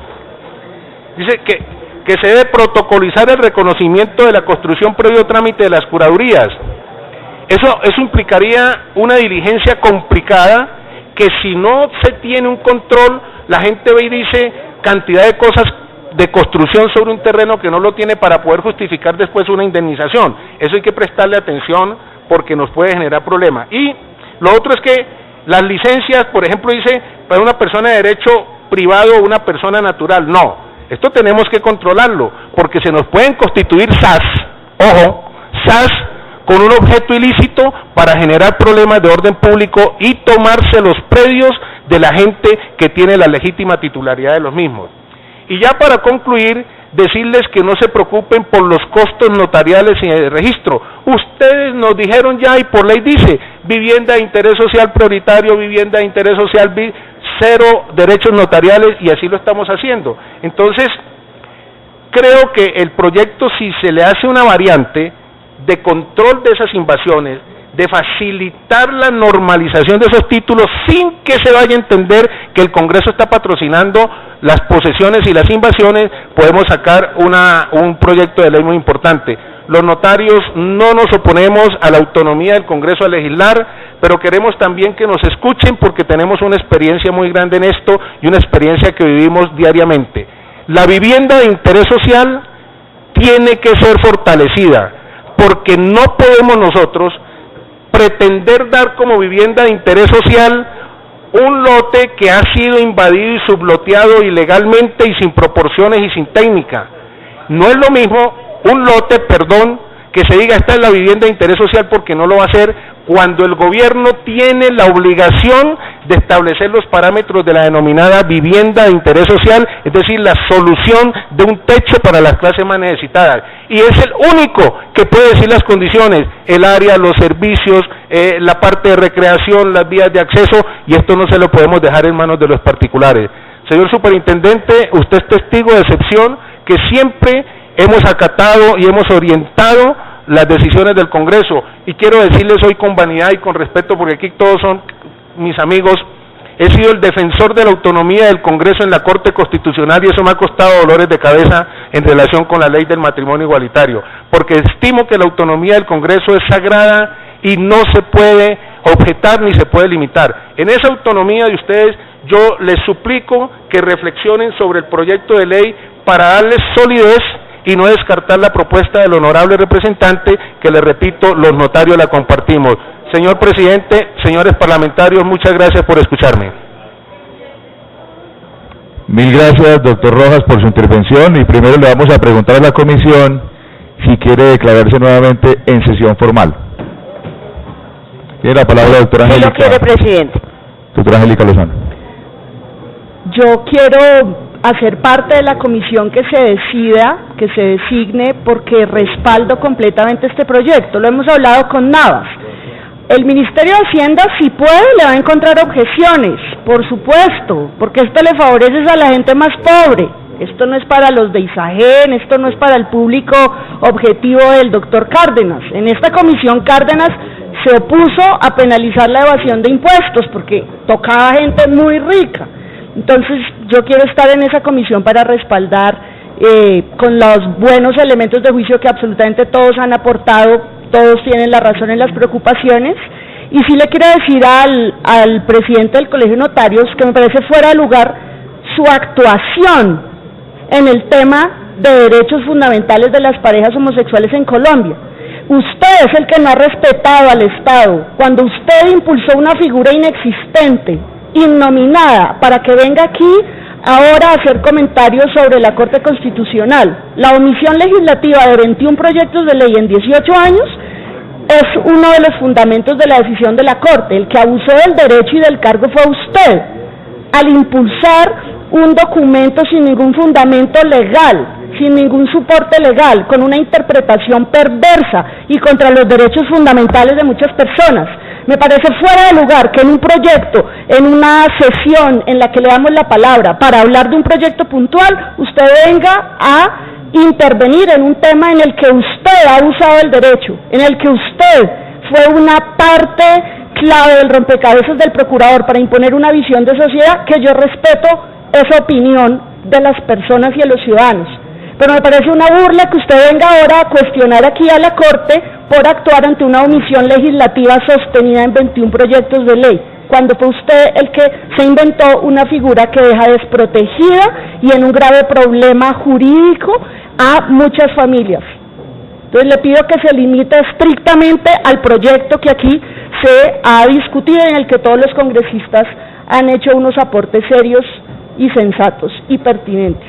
Dice que se debe protocolizar el reconocimiento de la construcción previo trámite de las curadurías. Eso implicaría una diligencia complicada, que si no se tiene un control, la gente ve y dice cantidad de cosas de construcción sobre un terreno que no lo tiene para poder justificar después una indemnización. Eso hay que prestarle atención porque nos puede generar problemas. Y lo otro es que las licencias, por ejemplo, dice para una persona de derecho privado o una persona natural. No, esto tenemos que controlarlo, porque se nos pueden constituir SAS, ojo, SAS con un objeto ilícito para generar problemas de orden público y tomarse los predios de la gente que tiene la legítima titularidad de los mismos. Y ya para concluir, decirles que no se preocupen por los costos notariales y de registro. Ustedes nos dijeron ya, y por ley dice, vivienda de interés social prioritario, vivienda de interés social, 0 derechos notariales, y así lo estamos haciendo. Entonces, creo que el proyecto, si se le hace una variante de control de esas invasiones, de facilitar la normalización de esos títulos sin que se vaya a entender que el Congreso está patrocinando las posesiones y las invasiones, podemos sacar un proyecto de ley muy importante. Los notarios no nos oponemos a la autonomía del Congreso a legislar, pero queremos también que nos escuchen, porque tenemos una experiencia muy grande en esto y una experiencia que vivimos diariamente. La vivienda de interés social tiene que ser fortalecida, porque no podemos nosotros pretender dar como vivienda de interés social un lote que ha sido invadido y subloteado ilegalmente y sin proporciones y sin técnica. No es lo mismo un lote, que se diga esta es la vivienda de interés social, porque no lo va a hacer, cuando el gobierno tiene la obligación de establecer los parámetros de la denominada vivienda de interés social, es decir, la solución de un techo para las clases más necesitadas. Y es el único que puede decir las condiciones, el área, los servicios, la parte de recreación, las vías de acceso, y esto no se lo podemos dejar en manos de los particulares. Señor Superintendente, usted es testigo de excepción que siempre hemos acatado y hemos orientado las decisiones del Congreso, y quiero decirles hoy con vanidad y con respeto, porque aquí todos son mis amigos, he sido el defensor de la autonomía del Congreso en la Corte Constitucional, y eso me ha costado dolores de cabeza en relación con la ley del matrimonio igualitario, porque estimo que la autonomía del Congreso es sagrada y no se puede objetar ni se puede limitar. En esa autonomía de ustedes, yo les suplico que reflexionen sobre el proyecto de ley para darles solidez y no descartar la propuesta del honorable representante, que le repito, los notarios la compartimos. Señor presidente, señores parlamentarios, muchas gracias por escucharme. Mil gracias, doctor Rojas, por su intervención, y primero le vamos a preguntar a la comisión si quiere declararse nuevamente en sesión formal. Tiene la palabra la doctora Angélica. Sí, lo quiere, presidente. Doctora Angélica Lozano. Yo quiero hacer parte de la comisión que se decida, que se designe, porque respaldo completamente este proyecto. Lo hemos hablado con Navas. El Ministerio de Hacienda, si puede, le va a encontrar objeciones, por supuesto, porque esto le favorece a la gente más pobre. Esto no es para los de Isagen, esto no es para el público objetivo del doctor Cárdenas. En esta comisión Cárdenas se opuso a penalizar la evasión de impuestos porque tocaba gente muy rica. Entonces yo quiero estar en esa comisión para respaldar con los buenos elementos de juicio que absolutamente todos han aportado, todos tienen la razón en las preocupaciones. Y sí le quiero decir al presidente del Colegio de Notarios que me parece fuera de lugar su actuación en el tema de derechos fundamentales de las parejas homosexuales en Colombia. Usted es el que no ha respetado al Estado cuando usted impulsó una figura inexistente, innominada, para que venga aquí ahora a hacer comentarios sobre la Corte Constitucional. La omisión legislativa de 21 proyectos de ley en 18 años es uno de los fundamentos de la decisión de la Corte. El que abusó del derecho y del cargo fue usted, al impulsar un documento sin ningún fundamento legal, sin ningún soporte legal, con una interpretación perversa y contra los derechos fundamentales de muchas personas. Me parece fuera de lugar que en un proyecto, en una sesión en la que le damos la palabra para hablar de un proyecto puntual, usted venga a intervenir en un tema en el que usted ha usado el derecho, en el que usted fue una parte clave del rompecabezas del procurador para imponer una visión de sociedad, que yo respeto esa opinión de las personas y de los ciudadanos. Pero me parece una burla que usted venga ahora a cuestionar aquí a la Corte por actuar ante una omisión legislativa sostenida en 21 proyectos de ley, cuando fue usted el que se inventó una figura que deja desprotegida y en un grave problema jurídico a muchas familias. Entonces le pido que se limite estrictamente al proyecto que aquí se ha discutido, en el que todos los congresistas han hecho unos aportes serios y sensatos y pertinentes.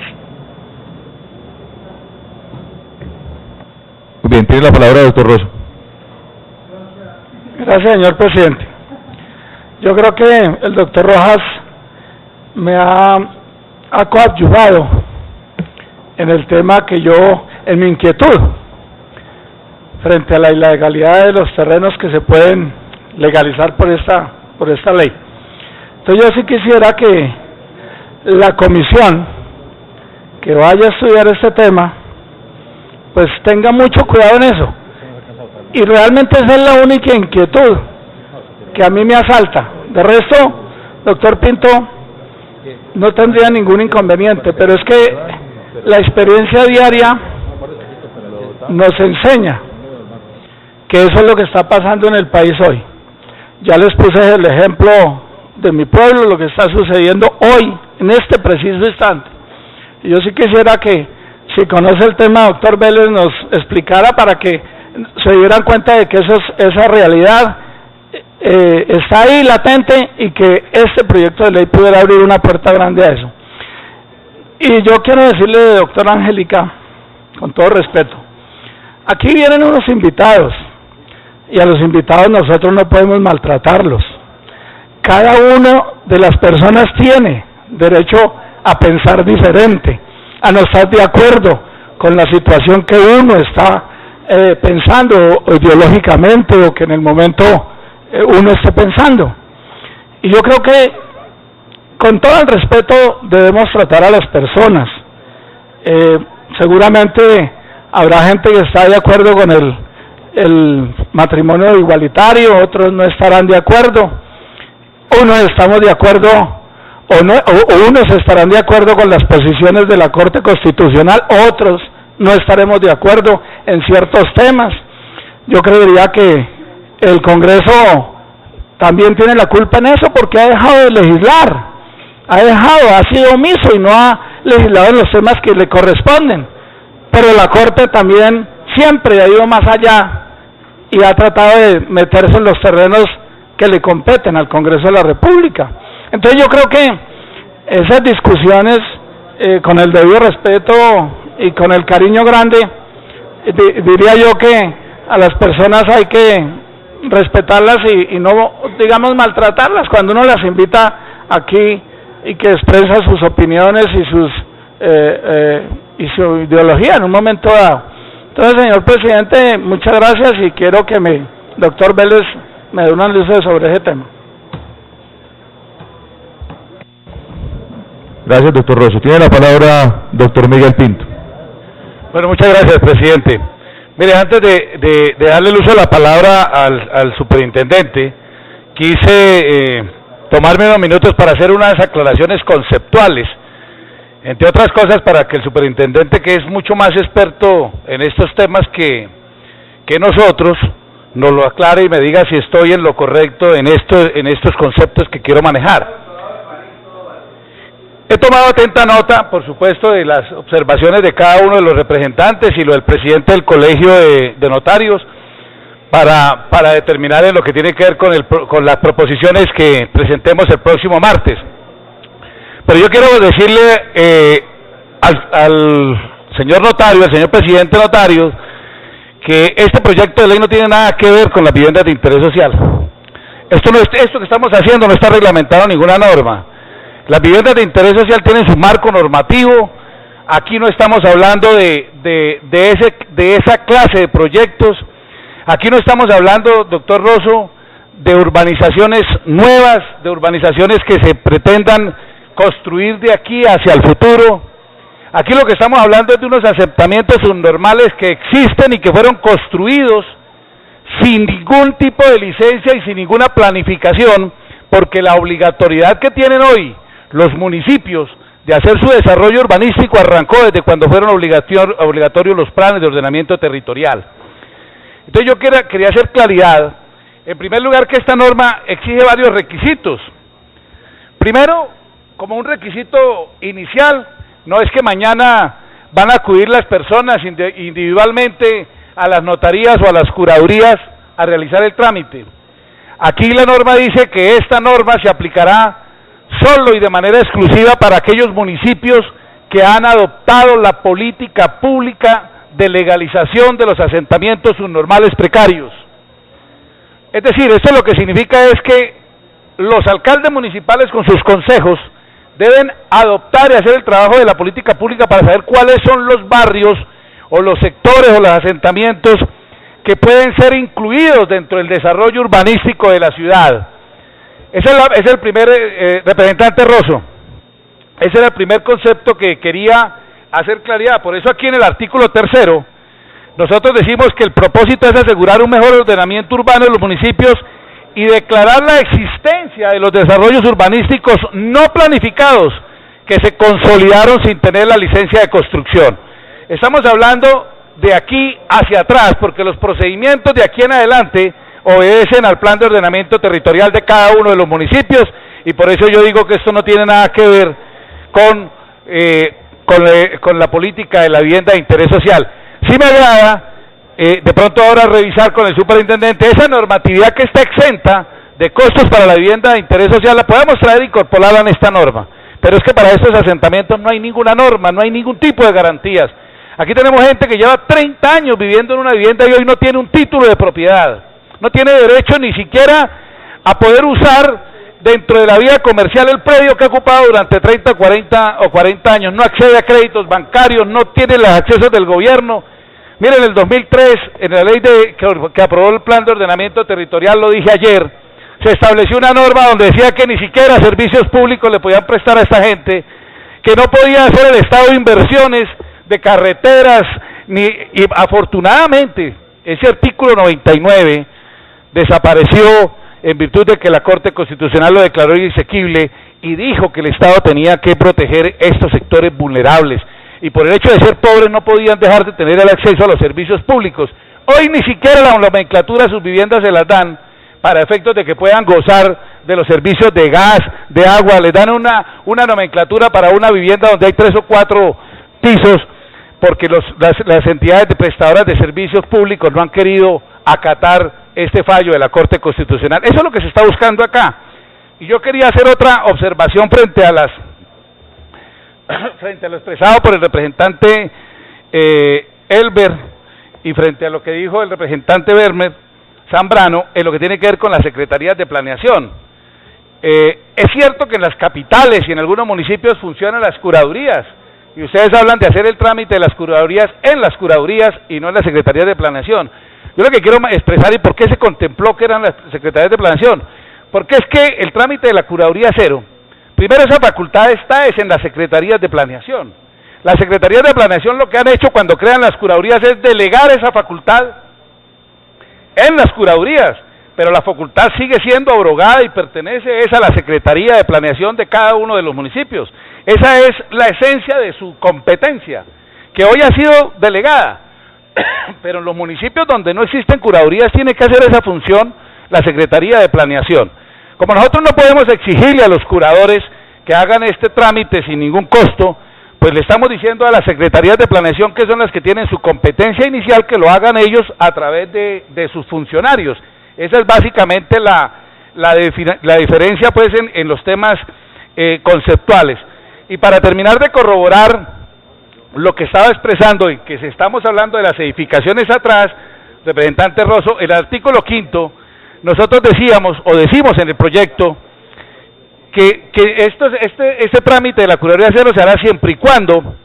Bien, tiene la palabra el doctor Rosso. Gracias, señor presidente. Yo creo que el doctor Rojas me ha coadyuvado en el tema que yo, en mi inquietud, frente a la ilegalidad de los terrenos que se pueden legalizar por esta ley. Entonces yo sí quisiera que la comisión que vaya a estudiar este tema pues tenga mucho cuidado en eso. Y realmente esa es la única inquietud que a mí me asalta. De resto, doctor Pinto, no tendría ningún inconveniente, pero es que la experiencia diaria nos enseña que eso es lo que está pasando en el país hoy. Ya les puse el ejemplo de mi pueblo, lo que está sucediendo hoy, en este preciso instante. Y yo sí quisiera que, si conoce el tema, doctor Vélez, nos explicara para que se dieran cuenta de que esa realidad está ahí latente y que este proyecto de ley pudiera abrir una puerta grande a eso. Y yo quiero decirle, doctora Angélica, con todo respeto, aquí vienen unos invitados y a los invitados nosotros no podemos maltratarlos. Cada una de las personas tiene derecho a pensar diferente, a no estar de acuerdo con la situación que uno está pensando ideológicamente o que en el momento uno esté pensando. Y yo creo que con todo el respeto debemos tratar a las personas. Seguramente habrá gente que está de acuerdo con el matrimonio igualitario, otros no estarán de acuerdo, unos estamos de acuerdo o unos estarán de acuerdo con las posiciones de la Corte Constitucional, otros no estaremos de acuerdo en ciertos temas. Yo creería que el Congreso también tiene la culpa en eso porque ha dejado de legislar, ha sido omiso y no ha legislado en los temas que le corresponden. Pero la Corte también siempre ha ido más allá y ha tratado de meterse en los terrenos que le competen al Congreso de la República. Entonces yo creo que esas discusiones, con el debido respeto y con el cariño grande, diría yo que a las personas hay que respetarlas y no, digamos, maltratarlas cuando uno las invita aquí y que expresa sus opiniones y su ideología en un momento dado. Entonces, señor presidente, muchas gracias y quiero que doctor Vélez me dé una luz sobre ese tema. Gracias, doctor Rosso. Tiene la palabra doctor Miguel Pinto. Bueno, muchas gracias, presidente. Mire, antes de darle el uso de la palabra al superintendente, quise tomarme unos minutos para hacer unas aclaraciones conceptuales, entre otras cosas para que el superintendente, que es mucho más experto en estos temas que nosotros, nos lo aclare y me diga si estoy en lo correcto en estos conceptos que quiero manejar. He tomado atenta nota, por supuesto, de las observaciones de cada uno de los representantes y lo del presidente del Colegio de Notarios para determinar en lo que tiene que ver con las proposiciones que presentemos el próximo martes. Pero yo quiero decirle al señor notario, al señor presidente notario, que este proyecto de ley no tiene nada que ver con las viviendas de interés social. Esto que estamos haciendo no está reglamentado en ninguna norma. Las viviendas de interés social tienen su marco normativo. Aquí no estamos hablando de esa clase de proyectos. Aquí no estamos hablando, doctor Rosso, de urbanizaciones nuevas, de urbanizaciones que se pretendan construir de aquí hacia el futuro. Aquí lo que estamos hablando es de unos asentamientos subnormales que existen y que fueron construidos sin ningún tipo de licencia y sin ninguna planificación, porque la obligatoriedad que tienen hoy los municipios de hacer su desarrollo urbanístico arrancó desde cuando fueron obligatorios los planes de ordenamiento territorial. Entonces yo quería hacer claridad, en primer lugar, que esta norma exige varios requisitos. Primero, como un requisito inicial, no es que mañana van a acudir las personas individualmente a las notarías o a las curadurías a realizar el trámite. Aquí la norma dice que esta norma se aplicará solo y de manera exclusiva para aquellos municipios que han adoptado la política pública de legalización de los asentamientos subnormales precarios. Es decir, esto lo que significa es que los alcaldes municipales con sus consejos deben adoptar y hacer el trabajo de la política pública para saber cuáles son los barrios o los sectores o los asentamientos que pueden ser incluidos dentro del desarrollo urbanístico de la ciudad. Ese es el primer representante Rosso. Ese era el primer concepto que quería hacer claridad. Por eso aquí en el artículo 3 nosotros decimos que el propósito es asegurar un mejor ordenamiento urbano de los municipios y declarar la existencia de los desarrollos urbanísticos no planificados que se consolidaron sin tener la licencia de construcción. Estamos hablando de aquí hacia atrás, porque los procedimientos de aquí en adelante obedecen al plan de ordenamiento territorial de cada uno de los municipios, y por eso yo digo que esto no tiene nada que ver con la política de la vivienda de interés social. Sí me agrada de pronto ahora revisar con el superintendente esa normatividad que está exenta de costos para la vivienda de interés social, la podemos traer e incorporarla en esta norma, pero es que para estos asentamientos no hay ninguna norma, no hay ningún tipo de garantías. Aquí tenemos gente que lleva 30 años viviendo en una vivienda y hoy no tiene un título de propiedad. no tiene derecho ni siquiera a poder usar dentro de la vía comercial el predio que ha ocupado durante 30, 40 o 40 años, no accede a créditos bancarios, no tiene los accesos del gobierno. Miren, en el 2003, en la ley que aprobó el plan de ordenamiento territorial, lo dije ayer, se estableció una norma donde decía que ni siquiera servicios públicos le podían prestar a esta gente, que no podía hacer el Estado inversiones de carreteras, y afortunadamente ese artículo 99 desapareció en virtud de que la Corte Constitucional lo declaró inexequible y dijo que el Estado tenía que proteger estos sectores vulnerables y por el hecho de ser pobres no podían dejar de tener el acceso a los servicios públicos. Hoy ni siquiera la nomenclatura a sus viviendas se las dan para efectos de que puedan gozar de los servicios de gas, de agua, les dan una nomenclatura para una vivienda donde hay 3 o 4 pisos, porque las entidades prestadoras de servicios públicos no han querido acatar este fallo de la Corte Constitucional. Eso es lo que se está buscando acá. Y yo quería hacer otra observación frente a lo expresado por el representante Elber y frente a lo que dijo el representante Vermer Zambrano en lo que tiene que ver con las secretarías de planeación. Es cierto que en las capitales y en algunos municipios funcionan las curadurías, y ustedes hablan de hacer el trámite de las curadurías en las curadurías y no en las secretarías de planeación. Yo lo que quiero expresar y por qué se contempló que eran las secretarías de planeación, porque es que el trámite de la curaduría cero, primero esa facultad es en las secretarías de planeación. Las secretarías de planeación lo que han hecho cuando crean las curadurías es delegar esa facultad en las curadurías, pero la facultad sigue siendo abrogada y pertenece a la Secretaría de Planeación de cada uno de los municipios. Esa es la esencia de su competencia, que hoy ha sido delegada, pero en los municipios donde no existen curadurías tiene que hacer esa función la Secretaría de Planeación. Como nosotros no podemos exigirle a los curadores que hagan este trámite sin ningún costo, pues le estamos diciendo a las secretarías de planeación, que son las que tienen su competencia inicial, que lo hagan ellos a través de sus funcionarios. Esa es básicamente la diferencia pues en los temas conceptuales. Y para terminar de corroborar lo que estaba expresando y que estamos hablando de las edificaciones atrás, representante Rosso, el artículo 5, nosotros decimos en el proyecto que este trámite de la curaduría cero se hará siempre y cuando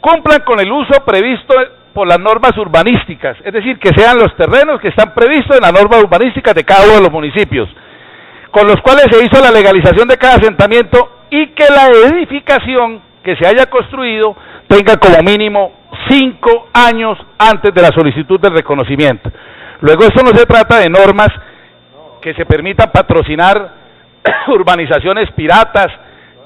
cumplan con el uso previsto por las normas urbanísticas, es decir, que sean los terrenos que están previstos en la norma urbanística de cada uno de los municipios, con los cuales se hizo la legalización de cada asentamiento, y que la edificación que se haya construido tenga como mínimo 5 años antes de la solicitud del reconocimiento. Luego, esto no se trata de normas que se permitan patrocinar urbanizaciones piratas,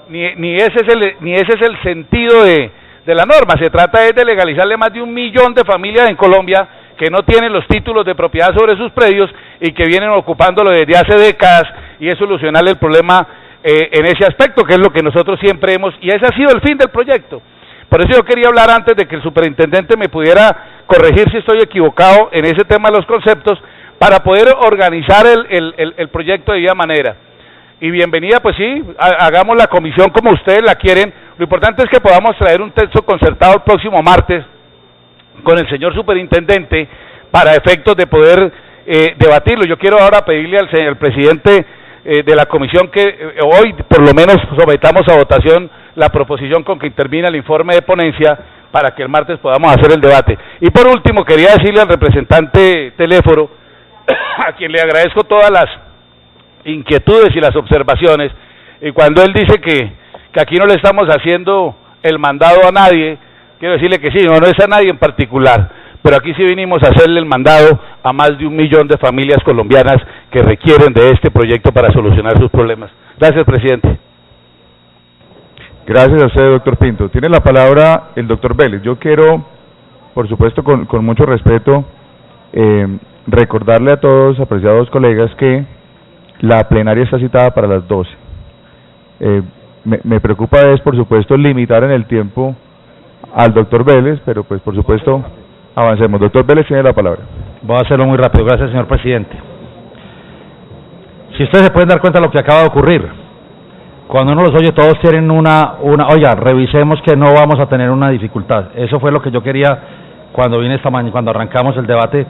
ni ese es el sentido de la norma. Se trata de legalizarle más de 1 millón de familias en Colombia que no tienen los títulos de propiedad sobre sus predios y que vienen ocupándolo desde hace décadas, y es solucionarle el problema en ese aspecto, que es lo que nosotros siempre hemos, y ese ha sido el fin del proyecto. Por eso yo quería hablar antes de que el superintendente me pudiera corregir si estoy equivocado en ese tema de los conceptos, para poder organizar el proyecto de vía manera. Y bienvenida, pues sí, hagamos la comisión como ustedes la quieren. Lo importante es que podamos traer un texto concertado el próximo martes con el señor superintendente para efectos de poder debatirlo. Yo quiero ahora pedirle al presidente de la comisión que hoy por lo menos sometamos a votación la proposición con que intervina el informe de ponencia para que el martes podamos hacer el debate. Y por último, quería decirle al representante Teléforo, a quien le agradezco todas las inquietudes y las observaciones, y cuando él dice que aquí no le estamos haciendo el mandado a nadie, quiero decirle que sí, no es a nadie en particular, pero aquí sí vinimos a hacerle el mandado a más de 1 millón de familias colombianas que requieren de este proyecto para solucionar sus problemas. Gracias, presidente. Gracias a usted, doctor Pinto. Tiene la palabra el doctor Vélez. Yo quiero, por supuesto, con mucho respeto, recordarle a todos, apreciados colegas, que la plenaria está citada para las 12. Me preocupa por supuesto, limitar en el tiempo al doctor Vélez, pero pues por supuesto avancemos. Doctor Vélez tiene la palabra. Voy a hacerlo muy rápido. Gracias, señor presidente. Si ustedes se pueden dar cuenta de lo que acaba de ocurrir, cuando uno los oye, todos tienen oiga, revisemos que no vamos a tener una dificultad. Eso fue lo que yo quería cuando vine esta mañana, cuando arrancamos el debate,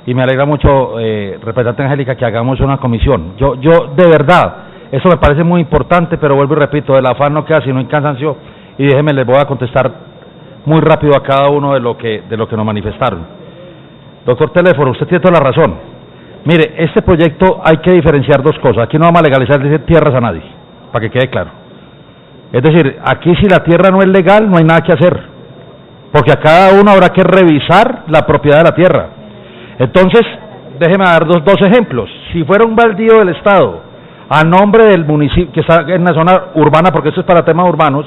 y me alegra mucho, representante Angélica, que hagamos una comisión. Yo de verdad, eso me parece muy importante, pero vuelvo y repito, del afán no queda sino en cansancio, y déjenme, les voy a contestar muy rápido a cada uno de lo que nos manifestaron. Doctor Teléfono, usted tiene toda la razón. Mire, este proyecto hay que diferenciar dos cosas. Aquí no vamos a legalizar tierras a nadie, para que quede claro. Es decir, aquí si la tierra no es legal, no hay nada que hacer, porque a cada uno habrá que revisar la propiedad de la tierra. Entonces, déjeme dar dos ejemplos. Si fuera un baldío del Estado, a nombre del municipio, que está en la zona urbana, porque esto es para temas urbanos,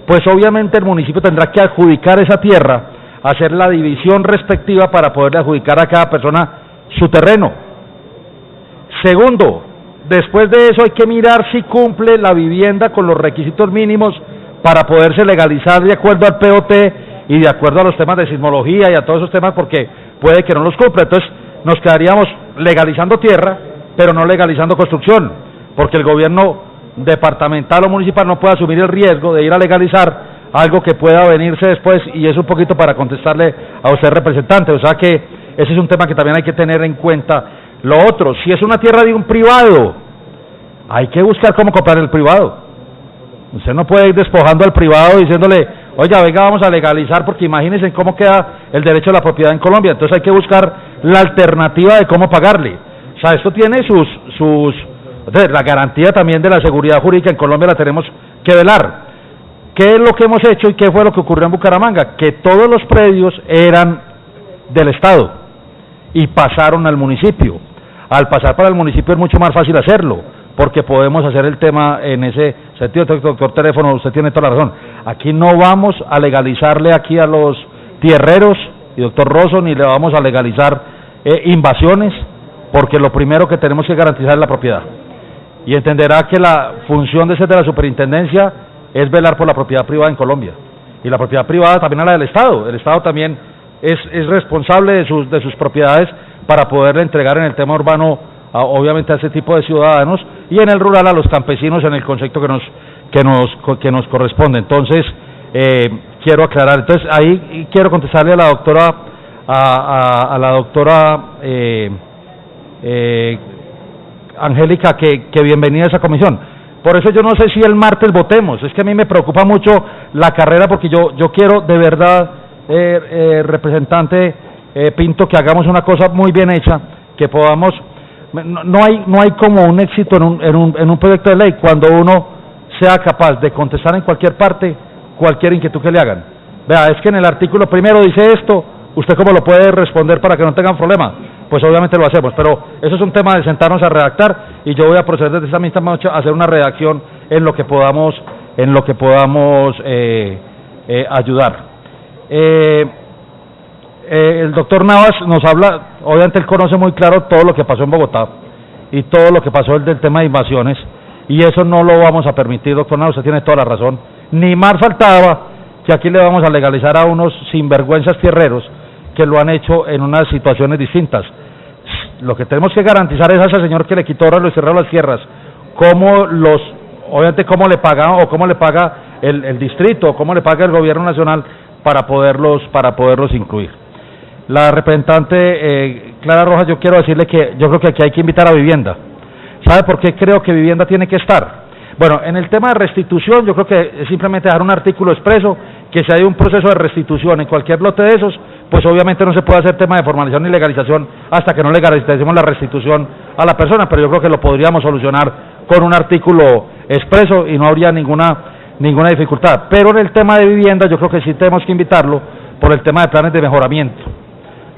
pues obviamente el municipio tendrá que adjudicar esa tierra, hacer la división respectiva para poderle adjudicar a cada persona su terreno. Segundo, después de eso hay que mirar si cumple la vivienda con los requisitos mínimos para poderse legalizar de acuerdo al POT y de acuerdo a los temas de sismología y a todos esos temas, porque puede que no los cumpla. Entonces nos quedaríamos legalizando tierra, pero no legalizando construcción, porque el gobierno departamental o municipal no puede asumir el riesgo de ir a legalizar algo que pueda venirse después, y es un poquito para contestarle a usted, representante. O sea que ese es un tema que también hay que tener en cuenta. Lo otro, si es una tierra de un privado, hay que buscar cómo comprar el privado. Usted no puede ir despojando al privado diciéndole, oiga, venga, vamos a legalizar, porque imagínense cómo queda el derecho a la propiedad en Colombia. Entonces hay que buscar la alternativa de cómo pagarle. O sea, esto tiene la garantía también de la seguridad jurídica en Colombia la tenemos que velar. ¿Qué es lo que hemos hecho y qué fue lo que ocurrió en Bucaramanga? Que todos los predios eran del Estado y pasaron al municipio. Al pasar para el municipio es mucho más fácil hacerlo, porque podemos hacer el tema en ese sentido. Doctor Teléfono, usted tiene toda la razón. Aquí no vamos a legalizarle aquí a los tierreros, y doctor Rosso, ni le vamos a legalizar invasiones, porque lo primero que tenemos que garantizar es la propiedad. Y entenderá que la función de la superintendencia es velar por la propiedad privada en Colombia. Y la propiedad privada también es la del Estado. El Estado también es responsable de sus propiedades para poderle entregar en el tema urbano, obviamente, a ese tipo de ciudadanos, y en el rural a los campesinos en el concepto que nos corresponde. Entonces, quiero aclarar. Entonces, ahí quiero contestarle a la doctora, a la doctora Angélica, que bienvenida a esa comisión. Por eso yo no sé si el martes votemos. Es que a mí me preocupa mucho la carrera, porque yo quiero de verdad, representante Pinto, que hagamos una cosa muy bien hecha, que podamos. No hay como un éxito en un proyecto de ley cuando uno sea capaz de contestar en cualquier parte cualquier inquietud que le hagan. Vea, es que en el artículo primero dice esto, ¿usted cómo lo puede responder para que no tengan problema? Pues obviamente lo hacemos, pero eso es un tema de sentarnos a redactar, y yo voy a proceder desde esta misma noche a hacer una redacción en lo que podamos ayudar. El doctor Navas nos habla, obviamente él conoce muy claro todo lo que pasó en Bogotá y todo lo que pasó del tema de invasiones, y eso no lo vamos a permitir, doctor Navas, usted tiene toda la razón. Ni más faltaba que aquí le vamos a legalizar a unos sinvergüenzas tierreros que lo han hecho en unas situaciones distintas. Lo que tenemos que garantizar es a ese señor que le quitó los cerrados las tierras, obviamente cómo le paga, o cómo le paga el distrito, o cómo le paga el gobierno nacional para poderlos incluir. La representante Clara Rojas, yo quiero decirle que yo creo que aquí hay que invitar a vivienda. ¿Sabe por qué creo que vivienda tiene que estar? Bueno, en el tema de restitución, yo creo que es simplemente dejar un artículo expreso que si hay un proceso de restitución en cualquier lote de esos, pues obviamente no se puede hacer tema de formalización ni legalización hasta que no legalicemos la restitución a la persona, pero yo creo que lo podríamos solucionar con un artículo expreso y no habría ninguna dificultad. Pero en el tema de vivienda yo creo que sí tenemos que invitarlo por el tema de planes de mejoramiento,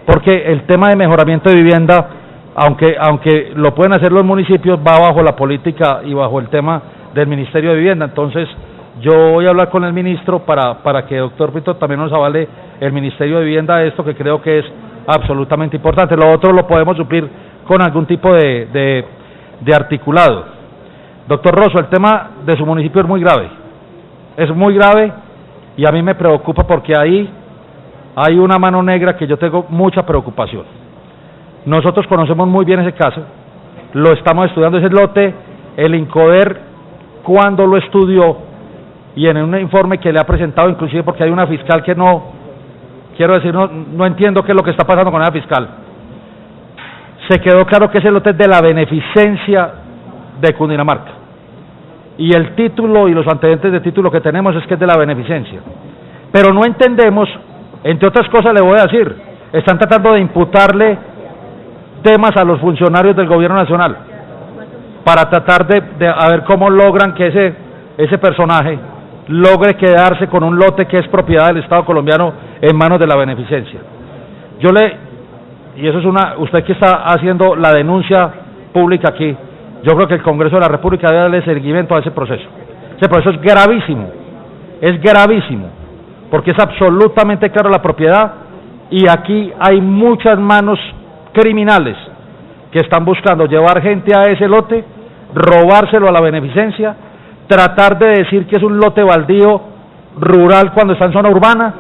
porque el tema de mejoramiento de vivienda, aunque lo pueden hacer los municipios, va bajo la política y bajo el tema del Ministerio de Vivienda. Entonces yo voy a hablar con el ministro para que doctor Pinto también nos avale el Ministerio de Vivienda esto, que creo que es absolutamente importante. Lo otro lo podemos suplir con algún tipo de articulado. Doctor Rosso, el tema de su municipio es muy grave, y a mí me preocupa porque ahí hay una mano negra que yo tengo mucha preocupación. Nosotros conocemos muy bien ese caso, lo estamos estudiando, ese lote, el INCODER, cuando lo estudió, y en un informe que le ha presentado, inclusive porque hay una fiscal que no entiendo qué es lo que está pasando con esa fiscal. se quedó claro que ese lote es de la beneficencia de Cundinamarca. Y el título y los antecedentes de título que tenemos es que es de la beneficencia. Pero no entendemos, entre otras cosas le voy a decir, están tratando de imputarle temas a los funcionarios del gobierno nacional para tratar de a ver cómo logran que ese personaje logre quedarse con un lote que es propiedad del Estado colombiano en manos de la beneficencia. Y eso es usted que está haciendo la denuncia pública aquí, yo creo que el Congreso de la República debe darle seguimiento a ese proceso. Ese proceso es gravísimo, porque es absolutamente claro la propiedad, y aquí hay muchas manos criminales que están buscando llevar gente a ese lote, robárselo a la beneficencia, tratar de decir que es un lote baldío rural cuando está en zona urbana,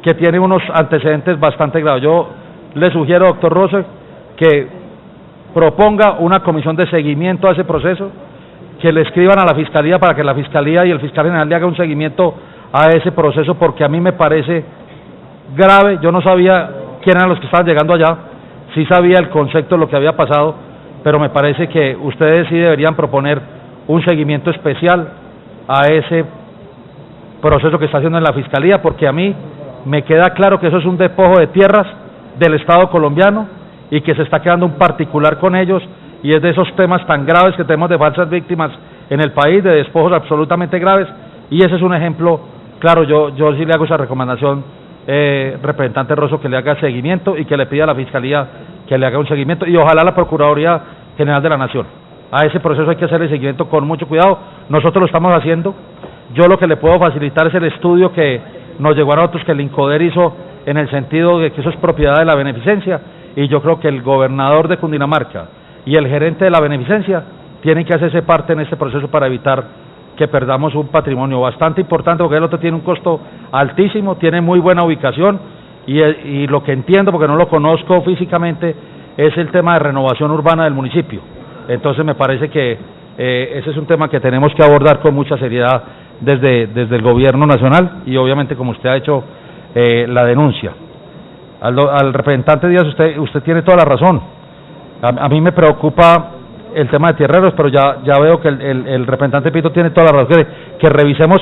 que tiene unos antecedentes bastante graves. Yo le sugiero, doctor Rose, que proponga una comisión de seguimiento a ese proceso, que le escriban a la Fiscalía para que la Fiscalía y el Fiscal General le haga un seguimiento a ese proceso, porque a mí me parece grave. Yo no sabía quién eran los que estaban llegando allá, sí sabía el concepto de lo que había pasado, pero me parece que ustedes sí deberían proponer un seguimiento especial a ese proceso que está haciendo en la Fiscalía, porque a mí me queda claro que eso es un despojo de tierras del Estado colombiano y que se está quedando un particular con ellos, y es de esos temas tan graves que tenemos de falsas víctimas en el país, de despojos absolutamente graves, y ese es un ejemplo claro. Yo sí le hago esa recomendación, representante Rosso, que le haga seguimiento y que le pida a la Fiscalía que le haga un seguimiento, y ojalá la Procuraduría General de la Nación. A ese proceso hay que hacerle seguimiento con mucho cuidado. Nosotros lo estamos haciendo. Yo lo que le puedo facilitar es el estudio que nos llegó a nosotros, que el INCODER hizo, en el sentido de que eso es propiedad de la beneficencia, y yo creo que el gobernador de Cundinamarca y el gerente de la beneficencia tienen que hacerse parte en este proceso para evitar que perdamos un patrimonio bastante importante, porque el otro tiene un costo altísimo, tiene muy buena ubicación, y lo que entiendo, porque no lo conozco físicamente, es el tema de renovación urbana del municipio. Entonces me parece que ese es un tema que tenemos que abordar con mucha seriedad desde el gobierno nacional, y obviamente, como usted ha hecho la denuncia. Al representante Díaz, usted tiene toda la razón. A mí me preocupa el tema de tierreros, pero ya veo que el representante Pinto tiene toda la razón, que revisemos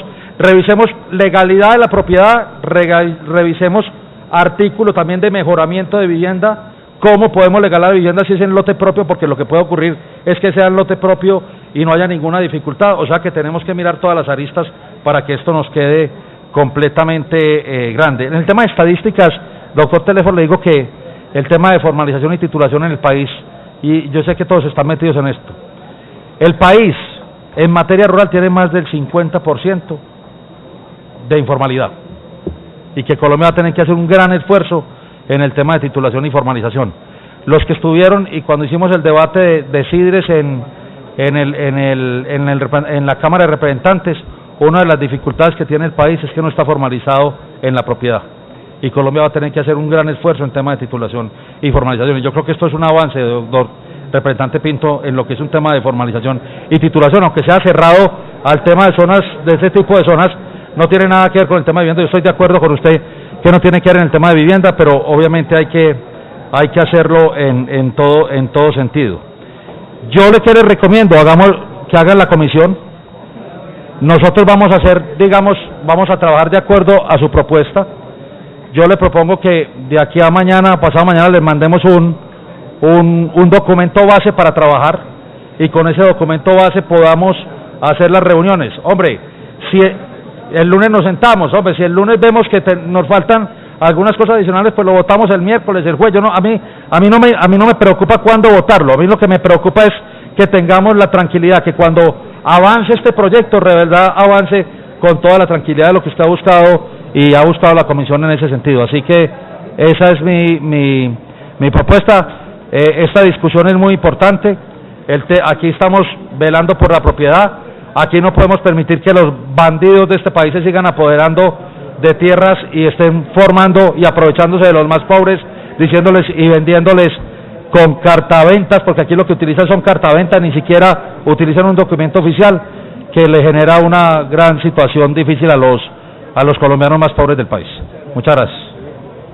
legalidad de la propiedad, revisemos artículo también de mejoramiento de vivienda, cómo podemos legalizar la vivienda si es en lote propio, porque lo que puede ocurrir es que sea en lote propio y no haya ninguna dificultad. O sea que tenemos que mirar todas las aristas para que esto nos quede completamente grande. En el tema de estadísticas, doctor Telefo, le digo que el tema de formalización y titulación en el país, y yo sé que todos están metidos en esto, el país en materia rural tiene más del 50% de informalidad, y que Colombia va a tener que hacer un gran esfuerzo en el tema de titulación y formalización. Los que estuvieron, y cuando hicimos el debate de Sidres en la Cámara de Representantes, una de las dificultades que tiene el país es que no está formalizado en la propiedad, y Colombia va a tener que hacer un gran esfuerzo en tema de titulación y formalización, y yo creo que esto es un avance, doctor representante Pinto, en lo que es un tema de formalización y titulación, aunque sea cerrado al tema de zonas, de ese tipo de zonas, no tiene nada que ver con el tema de vivienda. Yo estoy de acuerdo con usted que no tiene que ver en el tema de vivienda, pero obviamente hay que hacerlo en todo sentido. Yo le recomiendo, que hagan la comisión. Nosotros vamos a trabajar de acuerdo a su propuesta. Yo le propongo que de aquí a mañana, pasado mañana, les mandemos un documento base para trabajar, y con ese documento base podamos hacer las reuniones. Hombre, si el lunes nos sentamos, si el lunes vemos que nos faltan algunas cosas adicionales, pues lo votamos el miércoles, el jueves. A mí no me preocupa cuándo votarlo. A mí lo que me preocupa es que tengamos la tranquilidad, que cuando avance este proyecto, de verdad avance con toda la tranquilidad de lo que usted ha buscado y ha buscado la comisión en ese sentido. Así que esa es mi propuesta. Esta discusión es muy importante. Aquí estamos velando por la propiedad. Aquí no podemos permitir que los bandidos de este país se sigan apoderando de tierras y estén formando y aprovechándose de los más pobres, diciéndoles y vendiéndoles con cartaventas, porque aquí lo que utilizan son cartaventas, ni siquiera utilizan un documento oficial, que le genera una gran situación difícil a los colombianos más pobres del país. Muchas gracias.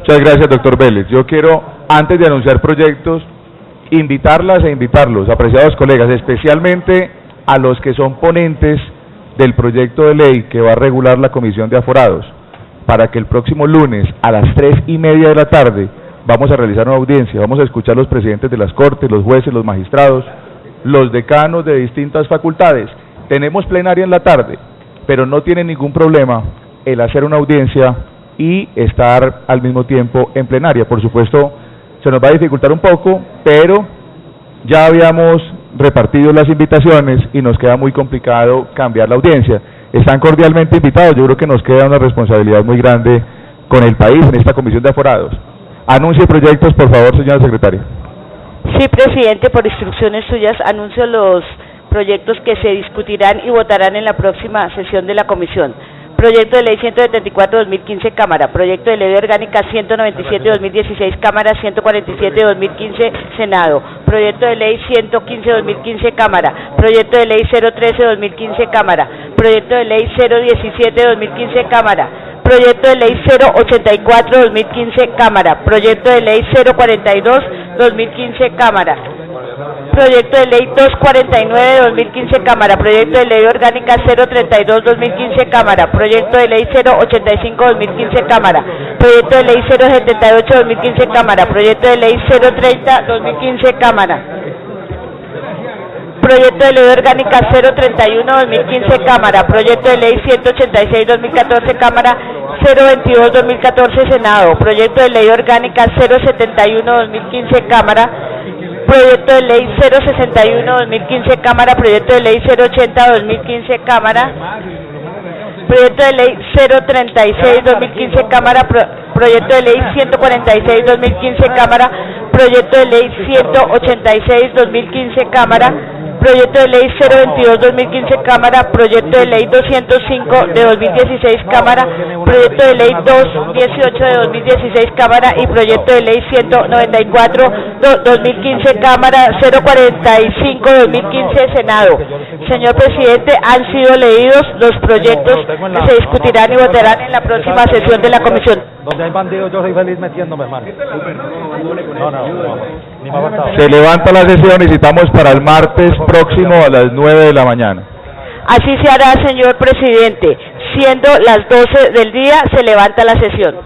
Muchas gracias, doctor Vélez. Yo quiero, antes de anunciar proyectos, invitarlas e invitarlos, apreciados colegas, especialmente a los que son ponentes del proyecto de ley que va a regular la Comisión de Aforados, para que el próximo lunes a las 3:30 de la tarde vamos a realizar una audiencia, vamos a escuchar los presidentes de las Cortes, los jueces, los magistrados, los decanos de distintas facultades. Tenemos plenaria en la tarde, pero no tiene ningún problema el hacer una audiencia y estar al mismo tiempo en plenaria. Por supuesto, se nos va a dificultar un poco, pero ya habíamos repartido las invitaciones y nos queda muy complicado cambiar la audiencia. Están cordialmente invitados, yo creo que nos queda una responsabilidad muy grande con el país en esta Comisión de Aforados. Anuncie proyectos, por favor, señora secretaria. Sí, presidente, por instrucciones suyas anuncio los proyectos que se discutirán y votarán en la próxima sesión de la comisión. Proyecto de ley 174-2015, Cámara. Proyecto de ley orgánica 197-2016, Cámara. 147-2015, Senado. Proyecto de ley 115-2015, Cámara. Proyecto de ley 013-2015, Cámara. Proyecto de ley 017-2015, Cámara. Proyecto de ley 084-2015, Cámara. Proyecto de ley 042-2015, Cámara. Proyecto de ley 249-2015, Cámara. Proyecto de ley orgánica 032-2015, Cámara. Proyecto de ley 085-2015, Cámara. Proyecto de ley 078-2015, Cámara. Proyecto de ley 030-2015, Cámara. Proyecto de ley orgánica 031-2015, Cámara. Proyecto de ley 186-2014, Cámara. 022-2014, Senado. Proyecto de ley orgánica 071-2015, Cámara. Proyecto de ley 061-2015, Cámara. Proyecto de ley 080-2015, Cámara. Proyecto de ley 036-2015, Cámara. Proyecto de ley 146-2015, Cámara. Proyecto de ley 186-2015, Cámara. Proyecto de ley 022-2015, Cámara. Proyecto de ley 205 de 2016, Cámara. Proyecto de ley 218 de 2016, Cámara. Y proyecto de ley 194 de 2015, Cámara. 045 de 2015, Senado. Señor presidente, han sido leídos los proyectos que se discutirán y votarán en la próxima sesión de la comisión. Donde hay bandidos yo soy feliz metiéndome, hermano. Se levanta la sesión y citamos para el martes próximo a las 9 de la mañana. Así se hará, señor presidente. Siendo las 12 del día, se levanta la sesión.